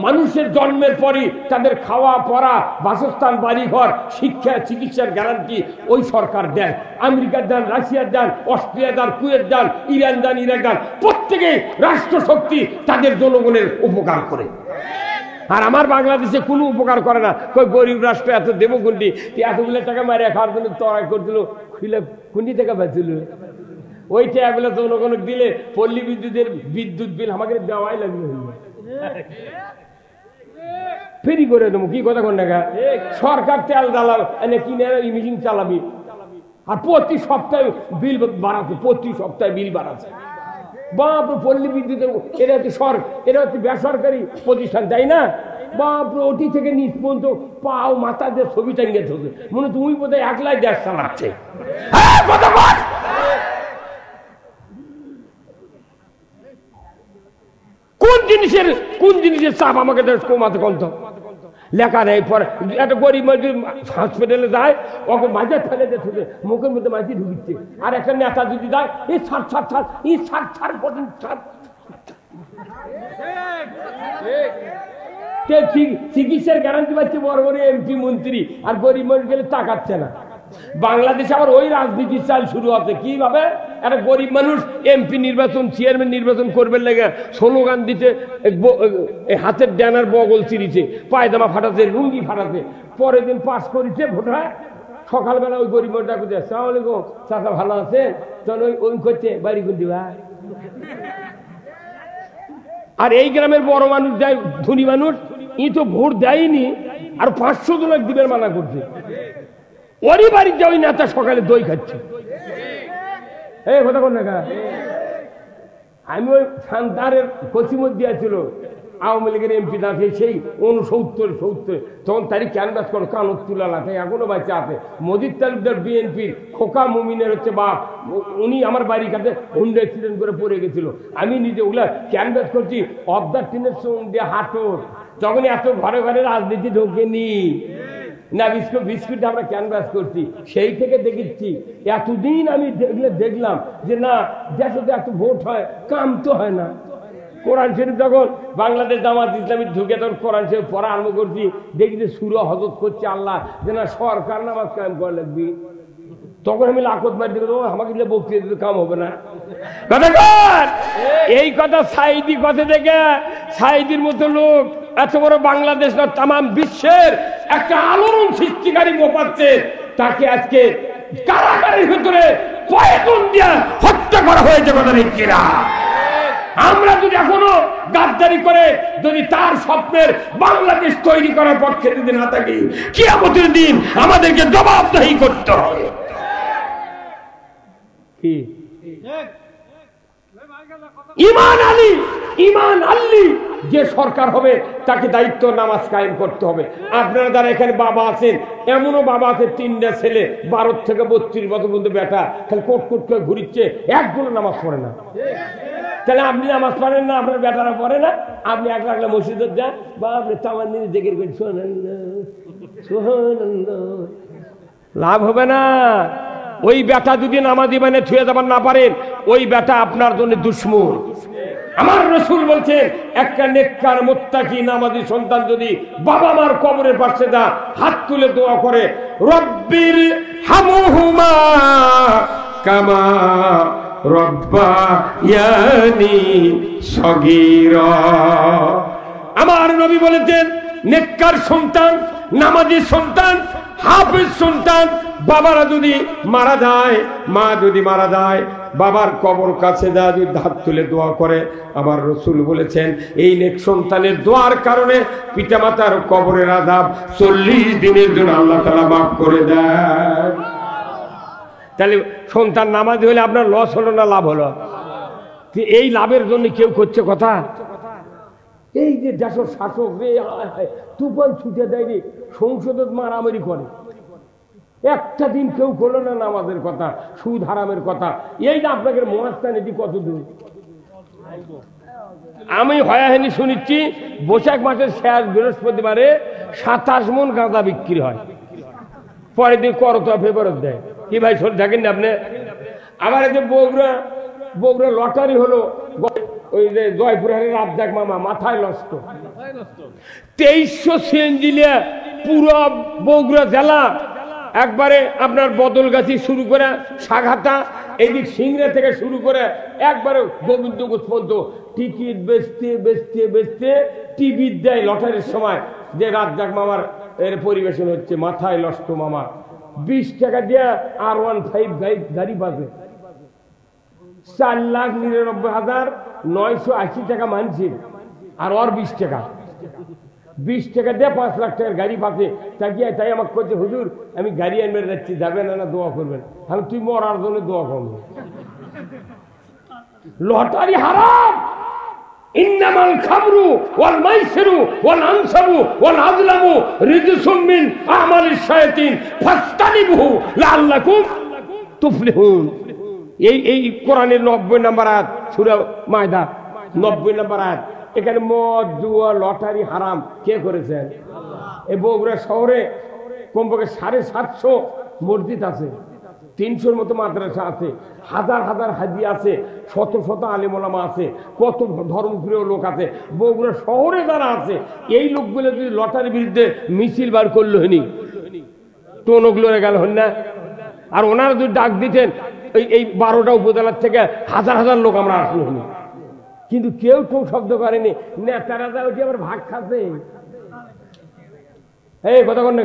মানুষের জন্মের পরই তাদের খাওয়া পড়া, বাসস্থান, বাড়িঘর, শিক্ষা, চিকিৎসার গ্যারান্টি ওই সরকার দেয়। আমেরিকার দেন, রাশিয়ার দেন, অস্ট্রেলিয়া দেন, কুয়েত দেন, ইরান দেন, ইরাক দেন। প্রত্যেকেই রাষ্ট্র শক্তি তাদের জনগণের উপকার করে। আর আমার বাংলাদেশে কোনো উপকার করে না। কই গরিব রাষ্ট্র এত দেবো কুন্ডি, এতগুলো টাকা মারে খাওয়ার জন্য তরাই করছিল, খুলে কুন্ডি টাকা পাচ্ছিল। ওই টাকাগুলো জনগণ দিলে পল্লী বিদ্যুতের বিদ্যুৎ বিল আমাকে দেওয়াই লাগবে, ফ্রি করে দেবো। কি কথা কোন টাকা? সরকার তেল জ্বালা এনে কিনে মেশিন চালাবি, আর প্রতি সপ্তাহে বিল বাড়াচ্ছে, প্রতি সপ্তাহে বিল বাড়াচ্ছে। বাপ পল্লী বিদ্যুতের এরা হচ্ছে বেসরকারি প্রতিষ্ঠান, তাই না? বাপ ওটি থেকে নিচ পর্যন্ত পাও মাথা দিয়ে ছবি টাঙ্গে থাকে, মনে তুমি বোধহয় একলাই দেশ চালাচ্ছে। কোন জিনিসের চাপ আমাকে কমাতে কমতো? লেখা নেই। পরে একটা গরিব হসপিটালে যায়, ওকে মাঝে ফেলে দিচ্ছে, মুখের মধ্যে মাঝে ঢুকিচ্ছে। আর একটা নেতা যদি যায়, এই ছাড় চিকিৎসার গ্যারান্টি পাচ্ছে বড় বড় এমপি মন্ত্রী, আর গরিব মানুষ গেলে তাকাচ্ছে না। বাংলাদেশে আবার ওই রাজনীতির চাল শুরু হবে। কিভাবে? একটা গরিব মানুষ এমপি নির্বাচন, চেয়ারম্যান নির্বাচন করবে লেগে স্লোগান দিতে, হাতের ডানার বগল চিরিছে, পায়জামা ফাটাতে, লুঙ্গি ফাটাতে। পরের দিন পাস করেছে ভোট হয়, সকালবেলা ওই গরিব মানুষ ডাকুছে, আসসালামু আলাইকুম চাচা, ভালো আছে? চল ওই করছে বাড়ি করে দিবা। আর এই গ্রামের বড় মানুষ যায়, ধনী মানুষ, ই তো ভোট দেয়নি, আর 500 জন দিবের মানা করছে। ওরই বাড়ির যাওয়াই নেতা সকালে দই খাচ্ছে। এই কথা কোন দেখা? আমি ওই সান্তারের কচিমত দিয়েছিল আওয়ামী লীগের এমপি থাকে, সেই 69-70, তখন তারই ক্যানভাস করো কানত তুলা লাগে, এখনো বাচ্চা আছে। মজিদ তালুকদার বিএনপির, খোকা মুমিনের হচ্ছে বাপ, উনি আমার বাড়ির কাছে হুন্ডা অ্যাক্সিডেন্ট করে পড়ে গেছিল। আমি নিজে ওগুলা ক্যানভাস করছি অফ দ্য টিনের সঙ্গে হাঁটোর, যখন এত ঘরে ঘরে রাজনীতি ঢোকেনি না, বিস্কুট আমরা ক্যানভাস করছি। সেই থেকে দেখেছি, এতদিন আমি দেখলাম যে না, দেশে তো এত ভোট হয়, কাম তো হয় না। কোরআন শরীফ যখন বাংলাদেশ জামাত ইসলামী ঢুকে তখন কোরআন শরীফ পড়া আরম্ভ করছি, দেখি যে সুরা হজরত করছে আল্লাহ যে না সরকার নামাজ কায়েম করা লাগবে। তখন আমি লাখত মারি দিল, আমাকে দিলে বক্তৃতা দিতে কাম হবে না। এই কথা সাইদি কথা দেখে, সাইদির মতো লোক এত বড় বাংলাদেশ না, তাম বিশ্বের একটা আলোড়ন সৃষ্টিকারী মোপাচ্ছে, তাকে আজকে কারাগারের ভিতরে কয়েকজন দিয়ে হত্যা করা হয়েছে। কথা নেই কিনা? আমরা যদি এখনো গাদ্দারি করে যদি তার স্বপ্নের বাংলাদেশ তৈরি করার পক্ষে যদি না থাকি, কিয়ামতের দিন আমাদেরকে জবাবদিহি করতে হবে। কি ইমান আল্লি যে সরকার হবে তাকে দায়িত্ব নামাজ কায়েম করতে হবে। আপনারা যারা এখানে বাবা আছেন, এমনও বাবা আছে 3টা ছেলে 12 থেকে 32 বছর পর্যন্ত বেটা খালি কোট কোট করে ঘুরিচ্ছে, একগুলো নামাজ পড়ে না। তাহলে আপনি নামাজ পড়েন না, আপনার বেটারা পড়ে না, আপনি এক লাগলে মসজিদে যান বা আপনি তামান দিনে জিকির করেন লাভ হবে না। ওই বেটা যদি নামাজি মানে ছুঁয়ে যাবার না পারেন, ওই বেটা আপনার জন্য দুশ্মন। আমার রাসূল বলছেন, একটা নেককার মুত্তাকি নামাজি সন্তান যদি বাবা মার কবরের পাশে দা হাত তুলে দোয়া করে, রব্বির হামহুমা কামা রব্বায়ানি সগীরা। আমার নবী বলেছেন, নেককার সন্তান, নামাজি সন্তান, হাফেজ সন্তান বাবারা যদি মারা যায়, মা যদি মারা যায়, বাবার কবর কাছে দা যদি হাত তুলে দোয়া করে, আমার রাসূল বলেছেন এই নেক সন্তানের দোয়ার কারণে পিতামাতার কবরের আযাব 40 দিনের জন্য আল্লাহ তাআলা মাফ করে দেয়। তাহলে সন্তান নামাজি হলে আপনার লস হলো না লাভ হলো? এই লাভের জন্য কেউ করছে কথা? এই যে দেশের শাসক রে তুফান ছুটে দেয় রে, সংসদে মারামারি করে, একটা দিন কেউ করলো না নামাজের কথা, সুদ হারামের কথা। এই যে আপনাকে মহাস্থান এটি কত দূর? আমি হয়াহানি শুনেছি বৈশাখ মাসের শেষ বৃহস্পতিবারে 27 মণ গাঁজা বিক্রি হয়, পরের দিন করতোয়া ফেরত দেয়। কি ভাই শোন থাকেন না আপনি? আবার এই যে বগুড়া লটারি হলো, ওই যে জয়পুরহাটের রাজ্জাক মামা মাথায় নষ্ট, 2300 সিএনজি নিয়ে পুরো বগুড়া জেলা একবারে আপনার বদলগাছি শুরু করে সাঘাটা এইদিক সিংড়া থেকে শুরু করে একবারে গোবিন্দগঞ্জ পর্যন্ত টিকিট বেচতে বেচতে বেচতে টিভি দেয় লটারির সময় যে রাজ্জাক মামার এর পরিবেশন হচ্ছে, মাথায় নষ্ট মামা। 20 টাকা দিয়ে R15 গাড়ি বাজে, 4,99,980 টাকা মানছে, আর ওর 20 টাকা 20 টাকা দিয়ে 5 লাখ টাকার গাড়ি পাচ্ছে। তাই আমাকে করছে, হুজুর আমি গাড়ি আনবে যাচ্ছি, যাবেন না দোয়া করবেন? আমি তুই মরার জন্য দোয়া করবো। লটারি হারাম। ইন্নামাল খামরু ওয়াল মাইসিরু ওয়াল আনসাবু ওয়াল আযলামু রিজসুম মিন আমালিশ শায়াতিন ফাসতানিবুহু লাআল্লাকুম তুফলিহুন। এই কোরআনের 90 নম্বর আয়াত, সূরা মায়দা 90 নম্বর আয়াত। এখানে মদ জুয়া লটারি হারাম কে করেছেন? এই বগুড়া শহরে কমপক্ষে 750 মসজিদ আছে, 300-র মতো মাদ্রাসা আছে, হাজার হাজার হাজি আছে, শত শত আলেম ওলামা আছে, কত ধর্মপ্রিয় লোক আছে। বগুড়া শহরে যারা আছে এই লোকগুলো যদি লটারির বিরুদ্ধে মিছিল বার করলো হয়নি, টনকগুলো গেল হন না? আর ওনারা যদি ডাক দিতেন এই 12টা উপজেলার থেকে হাজার হাজার লোক আমরা আসলো হয়নি, কিন্তু কেউ শব্দ করেনি। নেতারা যা ওটি আবার ভাগ খাচ্ছে, এই কথা কন না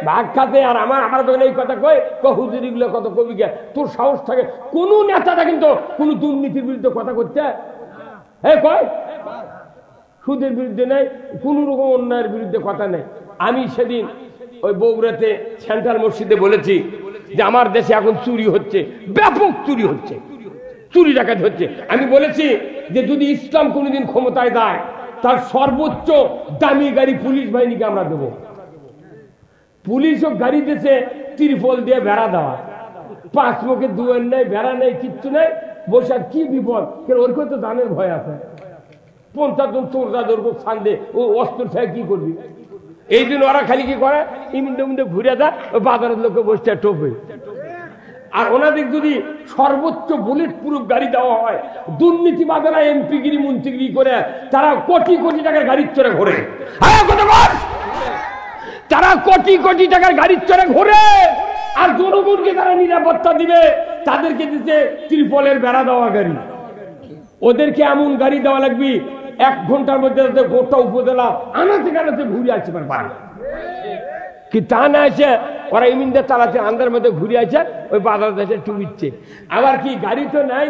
ভাগ খাতে। আর আমার তো এই কথা কই হুজুরি গুলো কত কবি গে, তোর সাহস থাকে কোন নেতাটা কিন্তু কোন দুর্নীতির বিরুদ্ধে কথা করছে? কয় সুদের বিরুদ্ধে নেই, কোন রকম অন্যায়ের বিরুদ্ধে কথা নেই। আমি সেদিন ওই বগুড়াতে সেন্ট্রাল মসজিদে বলেছি যে আমার দেশে এখন চুরি হচ্ছে, ব্যাপক চুরি হচ্ছে, চুরি ডাকাতি হচ্ছে। আমি বলেছি যে যদি ইসলাম কোনদিন ক্ষমতায় দেয় তার সর্বোচ্চ দামি গাড়ি পুলিশ বাহিনীকে আমরা দেবো। পুলিশও গাড়ি দিয়েছে ত্রিপল দিয়ে বেড়া দেওয়া, 5 মুখে দুয়ার নেই, বেড়া নেই, কিচ্ছু নেই, বসার কি বিপদ। ওর তো দানের ভয় আছে, 50 জন চোর যাদের সান্দে ও অস্ত্র ছায় কি করবি? এই জন্য ওরা খালি কি করে, ইমিন্দে মিন্দে ঘুরে দেয়, বাজারের লোকে বসতে টোপে। আর ওনাদের যদি সর্বোচ্চ বুলেট প্রুফ গাড়ি দেওয়া হয়, দুর্নীতিবাদেরা এমপিগিরি মন্ত্রীগিরি করে তারা কোটি কোটি টাকার গাড়ির চড়ে ঘোরে। তারা কোটি কোটি টাকার গাড়ির চড়ে ঘোরে, আর জনগণকে তারা নিরাপত্তা দিবে তাদেরকে দিতে ত্রিপলের বেড়া দেওয়া গাড়ি। ওদেরকে এমন গাড়ি দেওয়া লাগবে 1 ঘন্টার মধ্যে গোটা উপজেলা আনাচে কানাচে ঘুরে আসতে পারে। কি তা না আছে, ওরা ইমিনদের চালাচ্ছে, আন্দার মধ্যে ঘুরে আছে, ওই বাজার দেশে টুবিচ্ছে। আবার কি গাড়ি তো নাই,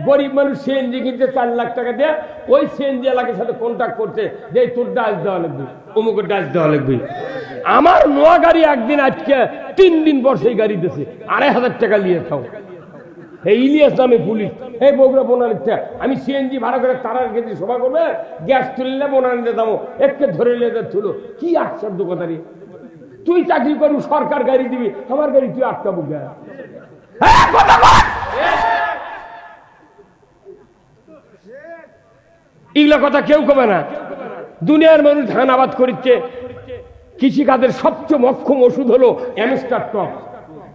গরিব মানুষ সিএনজি কিনতে 4 লাখ টাকা দিয়ে ওই সিএনজি এলাকার সাথে কন্ট্যাক্ট করছে যে তোর ডাচ দেওয়া লাগবে, অমুকের ডাচ দেওয়া লাগবে। আমার নোয়া গাড়ি একদিন আজকে 3 দিন পর সেই গাড়ি দিয়েছে 2,500 টাকা নিয়ে খাও। এই ইলিয়াস নামে পুলিশ, এই বগুড়া বোনানিটা আমি সিএনজি ভাড়া করে তারার কেজি সভা করবে, গ্যাস তুললে বোনানিতে দামো একে ধরে নিয়ে তুলো। কি আশ্চর্য কথা রে, তুই চাকরি করবি সরকার গাড়ি দিবি, আমার গাড়ি তুই আটকাবো গা? এগুলো কথা কেউ কবে না। দুনিয়ার মানুষ ধান আবাদ করছে, কৃষিকাজের সবচেয়ে মক্ষম ওষুধ হলো অ্যামস্টার টপ।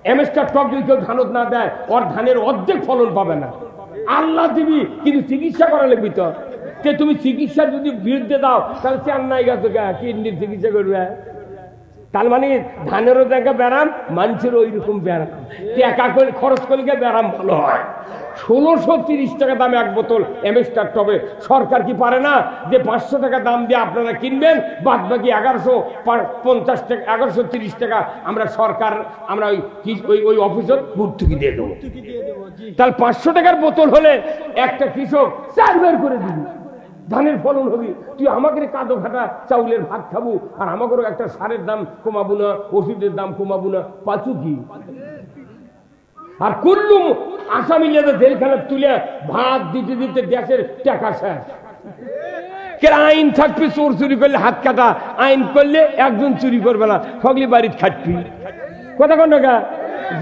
অ্যামস্টার টপ যদি কেউ ধানত না দেয় ওর ধানের অর্ধেক ফলন পাবে না। আল্লাহ দিবি কিন্তু চিকিৎসা করা লাগবি তো। তুমি চিকিৎসার যদি বিরুদ্ধে দাও তাহলে চেন্নাই গেছো কিডনির চিকিৎসা করবে। তার মানে ধানেরও দেখা ব্যারাম, মানুষেরও ওই রকম ব্যারাম। টাকা করে খরচ করলে ব্যারাম ভালো হয়। 1630 টাকা দামে এক বোতল অ্যামস্টার টবে। সরকার কি পারে না যে 500 টাকা দাম দিয়ে আপনারা কিনবেন, বাদ বাকি 1150 টাকা 1130 টাকা আমরা সরকার আমরা ওই অফিসের ভর্তুকি দিয়ে দেবো। তাহলে 500 টাকার বোতল হলে একটা কৃষক 4 বের করে দিবি, ধানের ফলন হবে। তুই আমাকে কাদো ঘাটা চাউলের ভাত খাবো আর আমাকেও একটা সারের দাম কমাবো না, ওষুধের দাম কমাবো না, পাচু কি? আর কুল্লুম আসামি জেলখানা তুলে ভাত দিতে দিতে দেশের টাকা শেষ। আইন থাকবে চোর চুরি করলে হাত কাটা, আইন করলে একজন চুরি করবে না, সকলে বাড়িতে খাটবি। কথা কোন টাকা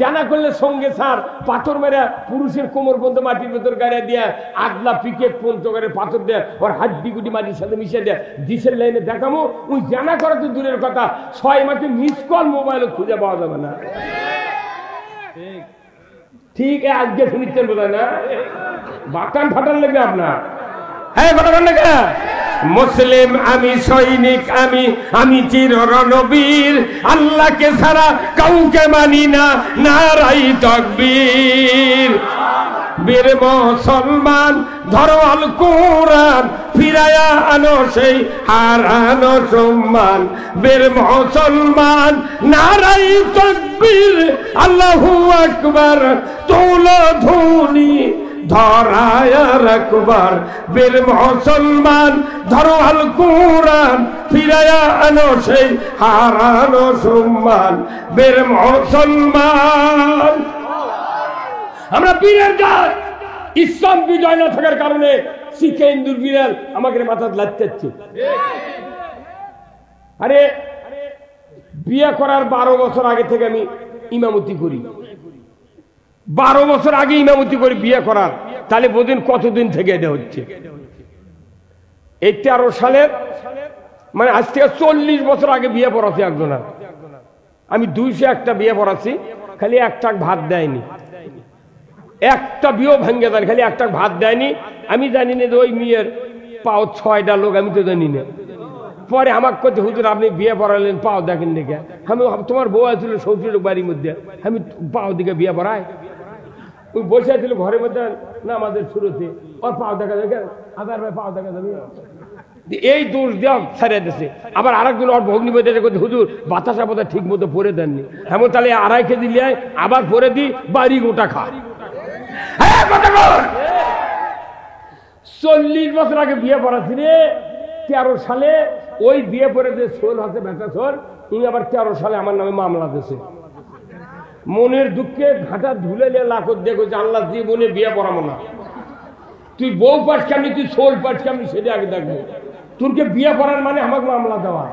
জানা করলে সঙ্গে সার পাথর মেরে পুরুষের কোমর পর্যন্ত মাটির ভেতর গাড়ি দিয়ে আগলা পিকেট পঞ্চগারে পাথর দেয় ওর হাড্ডি গুটি মাটির সাথে মিশে দেয়, ডিসের লাইনে দেখামো। ওই জানা করা তো দূরের কথা, 6 মাসে মিস কল মোবাইলে খুঁজে পাওয়া যাবে না। ঠিক আজকে শুনিচ্ছেন বোধ হয় না, বাটান ফাটান লাগবে আপনার। হ্যাঁ কথা বল না, মুসলিম আমি, সৈনিক আমি, আমি চির রণবীর, আল্লাহকে ছাড়া কাউকে মানি না, নারাই তাকবীর। বীর মুসলমান ধরো আল কোরআন, ফিরায়া আনো সেই হারানো সম্মান। বীর মুসলমান নারাই তাকবীর, আল্লাহু আকবার, তোলো ধ্বনি ধরায় রাখবার। বীর মুসলমান ধরো আল কোরআন, ফিরায়া আনো সেই হারানো সম্মান। বীর মুসলমান আমরা বীরের গাছ। ইসলাম বিজয় না থাকার কারণে শিখে ইন্দুর বিড়াল আমাকে মাথা লাগতেছে। আরে বিয়ে করার 12 বছর আগে থেকে আমি ইমামতি করি, 12 বছর আগে ইমামতি করি বিয়ে করার। তাহলে বোঝেন কতদিন থেকে এটা হচ্ছে। এই 13 সালের মানে আজ থেকে 40 বছর আগে বিয়ে পড়াচ্ছি একজনের। আমি 201টা বিয়ে পড়াচ্ছি, খালি একটা ভাত দেয়নি, একটা বিয়েও ভেঙে দেন, খালি একটা ভাত দেয়নি। আমি জানি না যে ওই মেয়ের পাও 6টা লোক, আমি তো জানি না। পরে আমাকে করছে হুজুর আপনি বিয়ে পড়ালেন পাও দেখেন দেখে। আমি তোমার বউ আছিল শ্বশুর বাড়ির মধ্যে, আমি পাও দিকে বিয়ে পড়াই। ওই বসে ছিল ঘরের মধ্যে না আমাদের শুরুতে, ওর পাও দেখা দেখে আবার পাও দেখা যাবে, এই দোষ দেওয়া ছাড়িয়ে দিচ্ছে। আবার আরেকজন ওর ভগ্নি বইতে করছে হুজুর বাতাসা বোধহয় ঠিক মতো পরে দেননি, এমন তাহলে 2.5 কেজি নিয়ে আবার পরে দিই, বাড়ি গোটা খা। 40 বছর আগে বিয়ে পড়াচ্ছি রে, 13 সালে ওই বিয়ে পরে যে সোল হাতে ব্যথা সোল, উনি আবার 13 সালে আমার নামে মামলা দিয়েছে। মনের দুঃখে ঘাটা ধুলে নিয়ে লাখত দেখো যে আল্লাহ জীবনে বিয়ে পড়াবো না, তুই বউ পাস কেমনি, তুই সোল পাস কেমনি, সেটা আগে দেখবো। তোরকে বিয়ে পড়ার মানে আমাকে মামলা দেওয়া।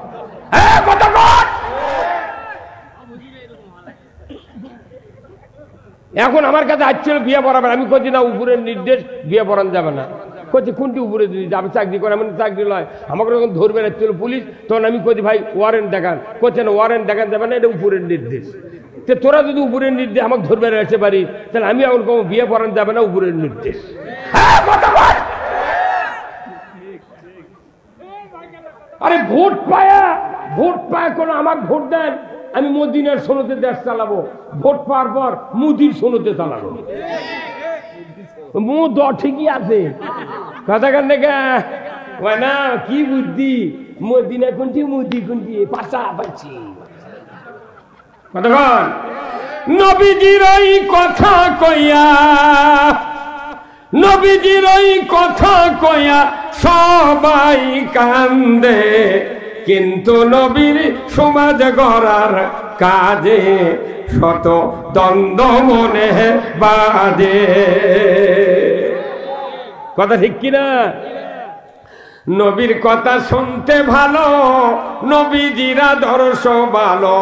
এখন আমার কাছে আসছিল বিয়ে পড়াবেন, আমি করছি না উপরের নির্দেশ বিয়ে পড়ানো যাবে না। করছি কোনটি উপরে যাবে চাকরি করে, এমন চাকরি নয়। আমাকে যখন ধরবে আসছিল পুলিশ, তখন আমি করছি ভাই ওয়ারেন্ট দেখান। করছে না ওয়ারেন্ট দেখান যাবে না, এটা উপরের নির্দেশ। তোরা যদি উপরের নির্দেশ আমাকে ধরবে আসতে পারি, তাহলে আমি এখন কোনো বিয়ে পড়ানো যাবে না, উপরের নির্দেশ। আরে ভোট পায় কোন আমাকে ভোট দেন, আমি মদিনার সোনতে দেশ চালাবো। ভোট পাওয়ার পর মুদির সোনতে চালাবো। মু দ ঠিকই আছে কথা কান না, কি বুদ্ধি, মদিনা কোনটি মুদি কোনটি পাশাপাশি। কতক্ষণ নবীজির ওই কথা কইয়া নবীজির ওই কথা কয়া সবাই কান্দে, কিন্তু নবীর সমাজ গড়ার কাজে শত দ্বন্দ্ব মনে বাজে। কথা ঠিক কিনা? নবীর কথা শুনতে ভালো, নবীজির আদর্শ ভালো,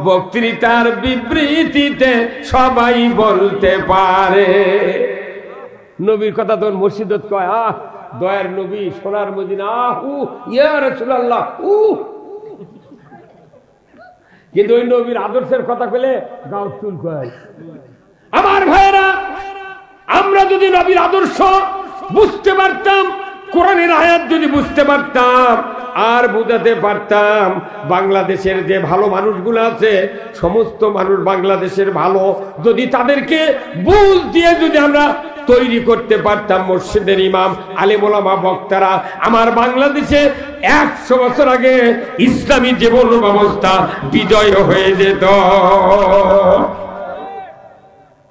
বক্তৃতার বিবৃতিতে সবাই বলতে পারে। নবীর কথা তোর মসজিদত কয়, আহ দয়ার নবী, সোনার মদিনা, আহু ইয়া রাসূলুল্লাহ, কিন্তু ওই নবীর আদর্শের কথা কইলে গাও চুল কয়। আমার ভাইরা, আমরা যদি নবীর আদর্শ বুঝতে পারতাম, কোরআনের আয়াত যদি বুঝতে পারতাম আর বুঝাতে পারতাম, বাংলাদেশের যে ভালো মানুষগুলো আছে, সমস্ত মানুষ বাংলাদেশের ভালো, যদি তাদেরকে বুঝ দিয়ে যদি আমরা তৈরি করতে পারতাম মসজিদের ইমাম, আলেম ওলামা, বক্তারা, আমার বাংলাদেশে 100 বছর আগে ইসলামী জীবন ব্যবস্থা বিজয় হয়ে যেত।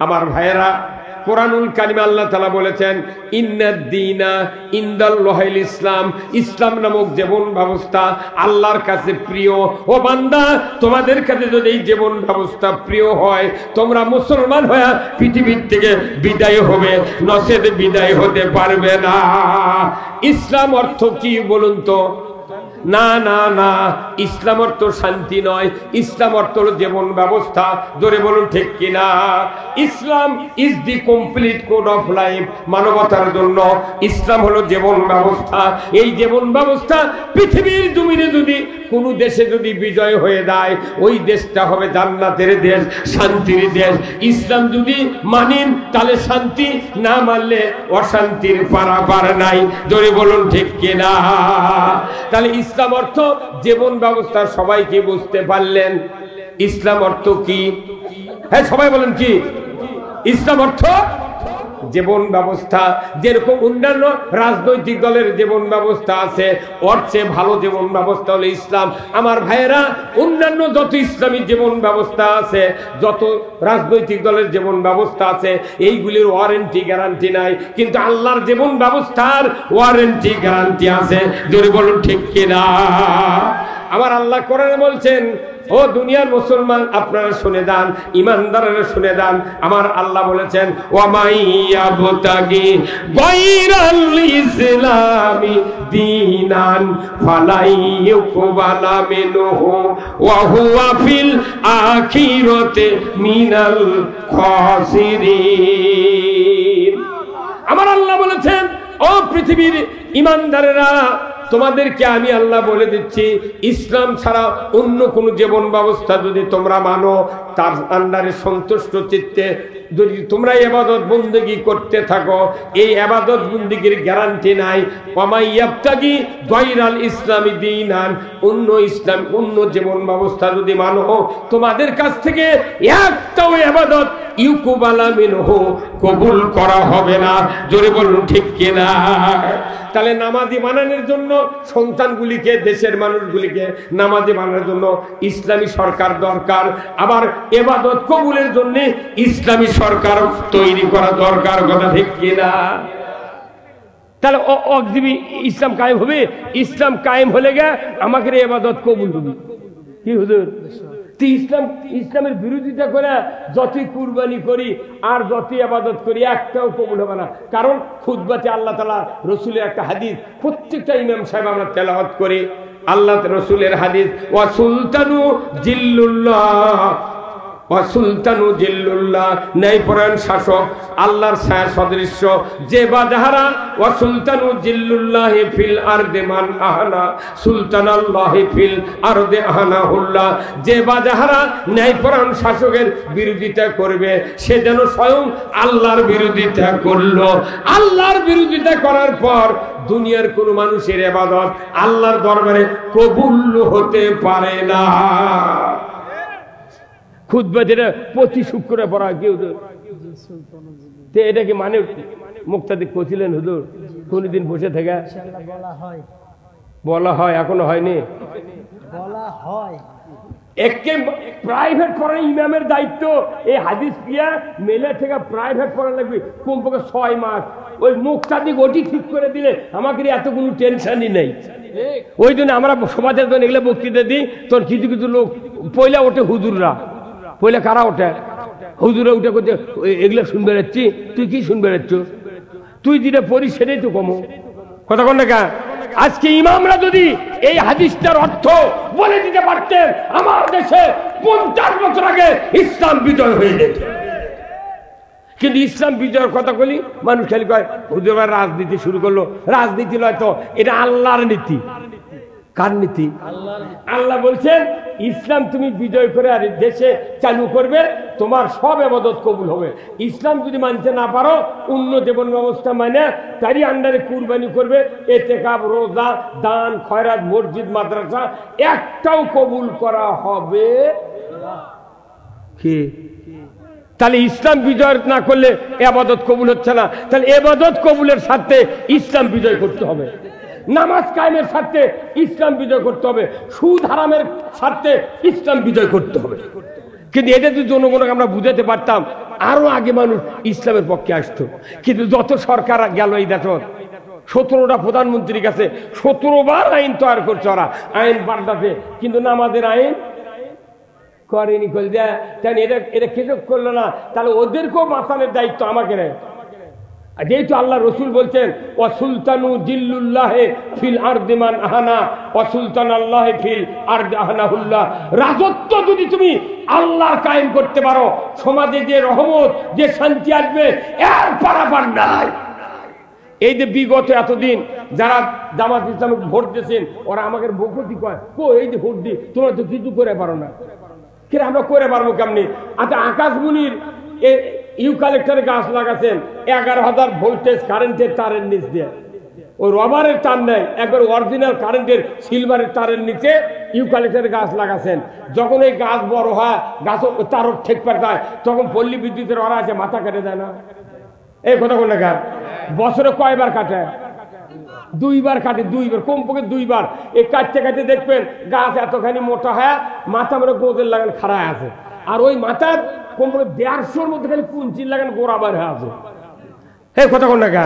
আমার ভাইয়েরা, কোরআনুল কারিমে আল্লাহ তাআলা বলেছেন, ইন্নাদ দীনা ইনদাল্লাহিল ইসলাম, ইসলাম নামক জীবন ব্যবস্থা আল্লাহর কাছে প্রিয়। ও বান্দা, তোমাদের কাছে যদি এই জীবন ব্যবস্থা প্রিয় হয়, তোমরা মুসলমান হয়ে পৃথিবীর থেকে বিদায় হবে, নচেত বিদায় হতে পারবে না। ইসলাম অর্থ কি বলুন তো? না না না, ইসলাম অর্থ শান্তি নয়, ইসলাম অর্থ হলো জীবন ব্যবস্থা। জোরে বলুন ঠিক কিনা? Islam is the complete code of life, মানবতার জন্য ইসলাম হলো জীবন ব্যবস্থা। এই জীবন ব্যবস্থা পৃথিবীর জমিনে যদি কোন দেশে যদি বিজয় হয়ে যায়, ওই দেশটা হবে জান্নাতের দেশ, শান্তির দেশ। ইসলাম যদি মানেন তাহলে শান্তি, না মানলে অশান্তির পারাপার নাই। জোরে বলুন ঠিক কিনা? তাহলে ইসলাম অর্থ জীবন ব্যবস্থা সবাইকে বুঝতে পারলেন। ইসলাম অর্থ কি? হ্যাঁ সবাই বলেন কি? ইসলাম অর্থ জীবন ব্যবস্থা। যেরকম অন্যান্য রাজনৈতিক দলের জীবন ব্যবস্থা আছে, ওর চেয়ে ভালো জীবন ব্যবস্থা হলো ইসলাম। আমার ভাইয়েরা, অন্যান্য যত ইসলামী জীবন ব্যবস্থা আছে, যত রাজনৈতিক দলের জীবন ব্যবস্থা আছে, এইগুলির ওয়ারেন্টি গ্যারান্টি নাই, কিন্তু আল্লাহর জীবন ব্যবস্থার ওয়ারেন্টি গ্যারান্টি আছে। জোরে বলুন ঠিক কিনা? আমার আল্লাহ কোরআনে বলছেন, ও দুনিয়ার মুসলমান আপনারা শুনে যান, ইমানদাররা শুনে যান। আমার আল্লাহ বলেছেন, ওয়ামাইয়াবতাগি গায়রাল ইসলামি দীনান ফালাইয়ুকবালা মিনহু ওয়া হুয়া ফিল আখিরাতি মিনাল খাসিরিন। আমার আল্লাহ বলেছেন, ও পৃথিবীর ইমানদারেরা, তোমাদেরকে আমি আল্লাহ বলে দিচ্ছি, ইসলাম ছাড়া অন্য কোন জীবন ব্যবস্থা যদি তোমরা মানো, তার আন্ডারে সন্তুষ্ট চিত্তে যদি তোমরা ইবাদত বন্দেগী করতে থাকো, এই ইবাদত বন্দেগীর গ্যারান্টি নাই। ওয়ামাইয়াবতাগি গায়রাল ইসলামি দীনান, অন্য ইসলাম, অন্য জীবন ব্যবস্থা যদি মানো, তোমাদের কাছ থেকে একটাও ইবাদত ইউকুবালা মিনহু, কবুল করা হবে না। জোরে বলুন ঠিক কিনা? তাহলে নামাজি বানানোর জন্য সন্তানগুলিকে, দেশের মানুষগুলিকে নামাজি বানানোর জন্য ইসলামী সরকার দরকার। আবার ইবাদত কবুলের জন্য ইসলামী সরকার তৈরি করা দরকার। কথা ঠিক কিনা? তাহলে অকদিবি ইসলাম কায়েম হবে। ইসলাম কায়েম হলে গে আমাকে ইবাদত কবুল হবে। কি হুজুর? ইসলামের বিরোধিতা করে যতই কুরবানি করি আর যতই ইবাদত করি, একটাও কবুল হবে না। কারণ খুতবাতে আল্লাহ তাআলা রসুলের একটা হাদিস, প্রত্যেকটা ইমাম সাহেব আমরা তেলাওয়াত করি, আল্লাহ রসুলের হাদিস, ওয়া সুলতানু জিল্লুল্লাহ, সুলতানু জিল্লুল্লাহ, ন্যায়পরায়ণ শাসক, আল্লাহর ছায়া সদৃশ্য, যে বা যাহারা, ওয়া সুলতানু জিল্লুল্লাহি ফিল আরদি মান আহনা সুলতানাল্লাহি ফিল আরদি আহনাহুল্লাহ, যে বা যাহারা ন্যায়পরায়ণ শাসকের বিরোধিতা করবে, সে যেন স্বয়ং আল্লাহর বিরোধিতা করলো। আল্লাহর বিরোধিতা করার পর দুনিয়ার কোন মানুষের ইবাদত আল্লাহর দরবারে কবুল হতে পারে না। খুতবা যেটা প্রতি শুক্রবারে পড়া, কেউ এটা কি মানে মুক্তাদি করছিলেন হুজুর? কোনদিন বসে থেকে বলা হয়? এখনো হয়নি, বলা হয়। একে প্রাইভেট পড়ানো ইমামের দায়িত্ব। এই হাদিস পিয়া মেলে থেকে প্রাইভেট পড়ানো লাগবে কমপক্ষে 6 মাস। ওই মুখটা দিক ওটি ঠিক করে দিলে আমাকে এত কোনো টেনশনই নেই। ওই জন্য আমরা সমাজের জন্য এগুলো বক্তৃতা দিই। তোর কিছু কিছু লোক পয়লা ওঠে হুজুররা, পয়লা কারা ওঠে? হুজুরা উঠে করছে এগুলো শুনবে যাচ্ছি। তুই কি শুনবে যাচ্ছ? তুই যেটা পড়িস সেটাই তো কমো কথা কন না কা। আজকে ইমামরা যদি এই হাদিসটার অর্থ বলে দিতে পারতেন, আমার দেশে 50 বছর আগে ইসলাম বিজয় হয়ে যেত। কিন্তু ইসলাম বিজয়ের কথা বলি মানুষ খালি কয় হুজুর রাজনীতি শুরু করলো। রাজনীতি নয় তো, এটা আল্লাহর নীতি। কার নীতি? আল্লাহ বলছেন ইসলাম তুমি বিজয় করে আর দেশে চালু করবে, তোমার সব ইবাদত কবুল হবে। ইসলাম যদি মানতে না পারো, অন্য জীবন ব্যবস্থা মানে তারই আন্ডারে কুরবানি করবে। ইতিকাফ, রোজা, দান, খয়রাত, মসজিদ, মাদ্রাসা একটাও কবুল করা হবে কি? তাহলে ইসলাম বিজয় না করলে ইবাদত কবুল হচ্ছে না। তাহলে ইবাদত কবুলের স্বার্থে ইসলাম বিজয় করতে হবে। নামাজ কায়েমের স্বার্থে ইসলাম বিজয় করতে হবে। সুদ হারামের স্বার্থে ইসলাম বিজয় করতে হবে। কিন্তু এটা যদি জনগণকে আমরা বুঝাতে পারতাম, আরো আগে মানুষ ইসলামের পক্ষে আসতো। কিন্তু যত সরকার গেল এই দেশ, 17টা প্রধানমন্ত্রীর কাছে 17 বার আইন তৈরি করছে ওরা, আইন পাল্টাতে, কিন্তু নামাজের আইন করেনি। এটা কেসব করলো না, তাহলে ওদেরকেও বাঁচানোর দায়িত্ব আমাকে নেই। যেহেতু আল্লাহ রসুল বলছেন ওয়াসুলতানু জিল্লুল্লাহে ফিল আরদি মান আহানা ওয়াসুলতান আল্লাহ ফিল আরদি আহানাহুল্লাহ। রাজত্ব যদি তুমি আল্লাহর কায়েম করতে পারো, সমাজে যে রহমত, যে শান্তি আসবে এর পারাপার নাই। এই যে বিগত এতদিন যারা জামাত ইসলামে ভোট দিয়েছেন, ওরা আমাকে বকুতি কয় এই যে ভোট দিই, তোমরা তো কিছু করে পারো না। কিন্তু আমরা করে পারবো কেমনি? আচ্ছা, আকাশমণির ইউক্যালিপটাসের গাছ লাগাচ্ছেন 11,000 ভোল্টেজ কারেন্টের তারের নিচ দিয়ে, ওই রবারের তার নেই, একবার অরিজিনাল কারেন্টের সিলভারের তারের নিচে ইউক্যালিপটাসের গাছ লাগাচ্ছেন। যখন এই গাছ বড় হয়, গাছ তার ঠেক পাঠায়, তখন পল্লী বিদ্যুতের ওরা আছে মাথা কেটে দেয় না? এই কথা কোন দেখা বছরে কয়বার কাটে? 2 বার কাটে, 2 বার, কমপক্ষে 2 বার। এই কাটতে কাটতে দেখবেন গাছ এতখানি মোটা হয়, মাথা মানে গোদের লাগান খাড়ায় আছে, আর ওই মাথার কমপক্ষে 150-র মধ্যে খালি কুঞ্চির লাগান গোড়া বার হয়ে আছে। এই কথা কোন দেখা।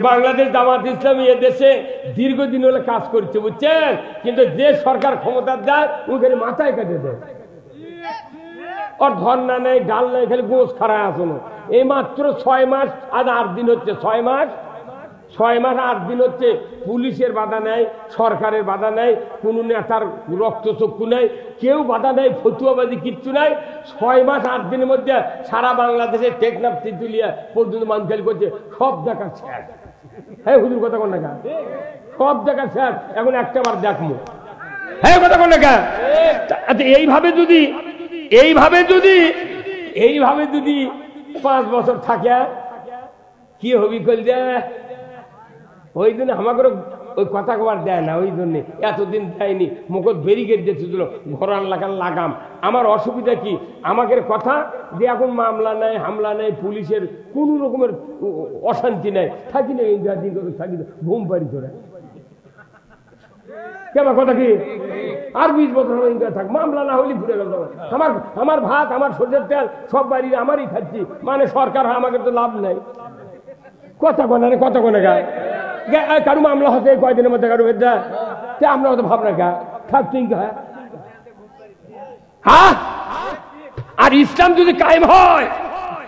বাংলাদেশ জামাত ইসলামী এদেশে দীর্ঘদিন হলে কাজ করছে, বুঝছেন? কিন্তু যে সরকার ক্ষমতার যায় ওখানে মাথায় কেটে দেয়, ওর ধর্না নেই, ডাল নেই, খালি গোস খাড়ায় আসলো। এই মাত্র 6 মাস আর 8 দিন হচ্ছে, 6 মাস 8 দিন হচ্ছে। পুলিশের বাধা নেই, সরকারের বাধা নেই, কোন নেতার রক্তচক্ষু নেই, কেউ বাধা নেই, ফতুয়াবাজি কিচ্ছু নাই। 6 মাস 8 দিনের মধ্যে সারা বাংলাদেশে টেকনাফ তিতুলিয়া পর্যন্ত মানুষ খেয়াল করছে, সব দেখা শেষ। হ্যাঁ হুজুর কথা কোন দেখা, সব দেখা শেষ, এখন একটা বার দেখবো। হ্যাঁ কথা কোন দেখা। আচ্ছা, এইভাবে যদি 5 বছর থাকে কি হবি কল যে? ওই জন্য আমাকে ওই কথা কবার দেয় না, ওই জন্য এতদিন দেয়নি, মুখত ব্যারিকেড দিয়েছিল ঘোরান লাগাম। আমার অসুবিধা কি? আমাকে কথা যে এখন মামলা নাই, হামলা নাই, পুলিশের কোন রকমের অশান্তি নাই, থাকি না ইন্দিন করে থাকি, ঘুম পারি তোরা কেমন কথা কি? আর 20 বছর ইন্ডিয়া থাক, মামলা না হলে ঘুরে গেল। আমার ভাত, আমার সরষের তেল সব বাড়ির আমারই খাচ্ছি, মানে সরকার হয়, আমাকে তো লাভ নাই। কথা কোনে কথা কোনে গায়ে কারু মামলা হচ্ছে কয়দিনের মধ্যে, কারু বেদা আমরা তো ভাবনা গা থাকতে হ্যাঁ। আর ইসলাম যদি কায়েম হয়,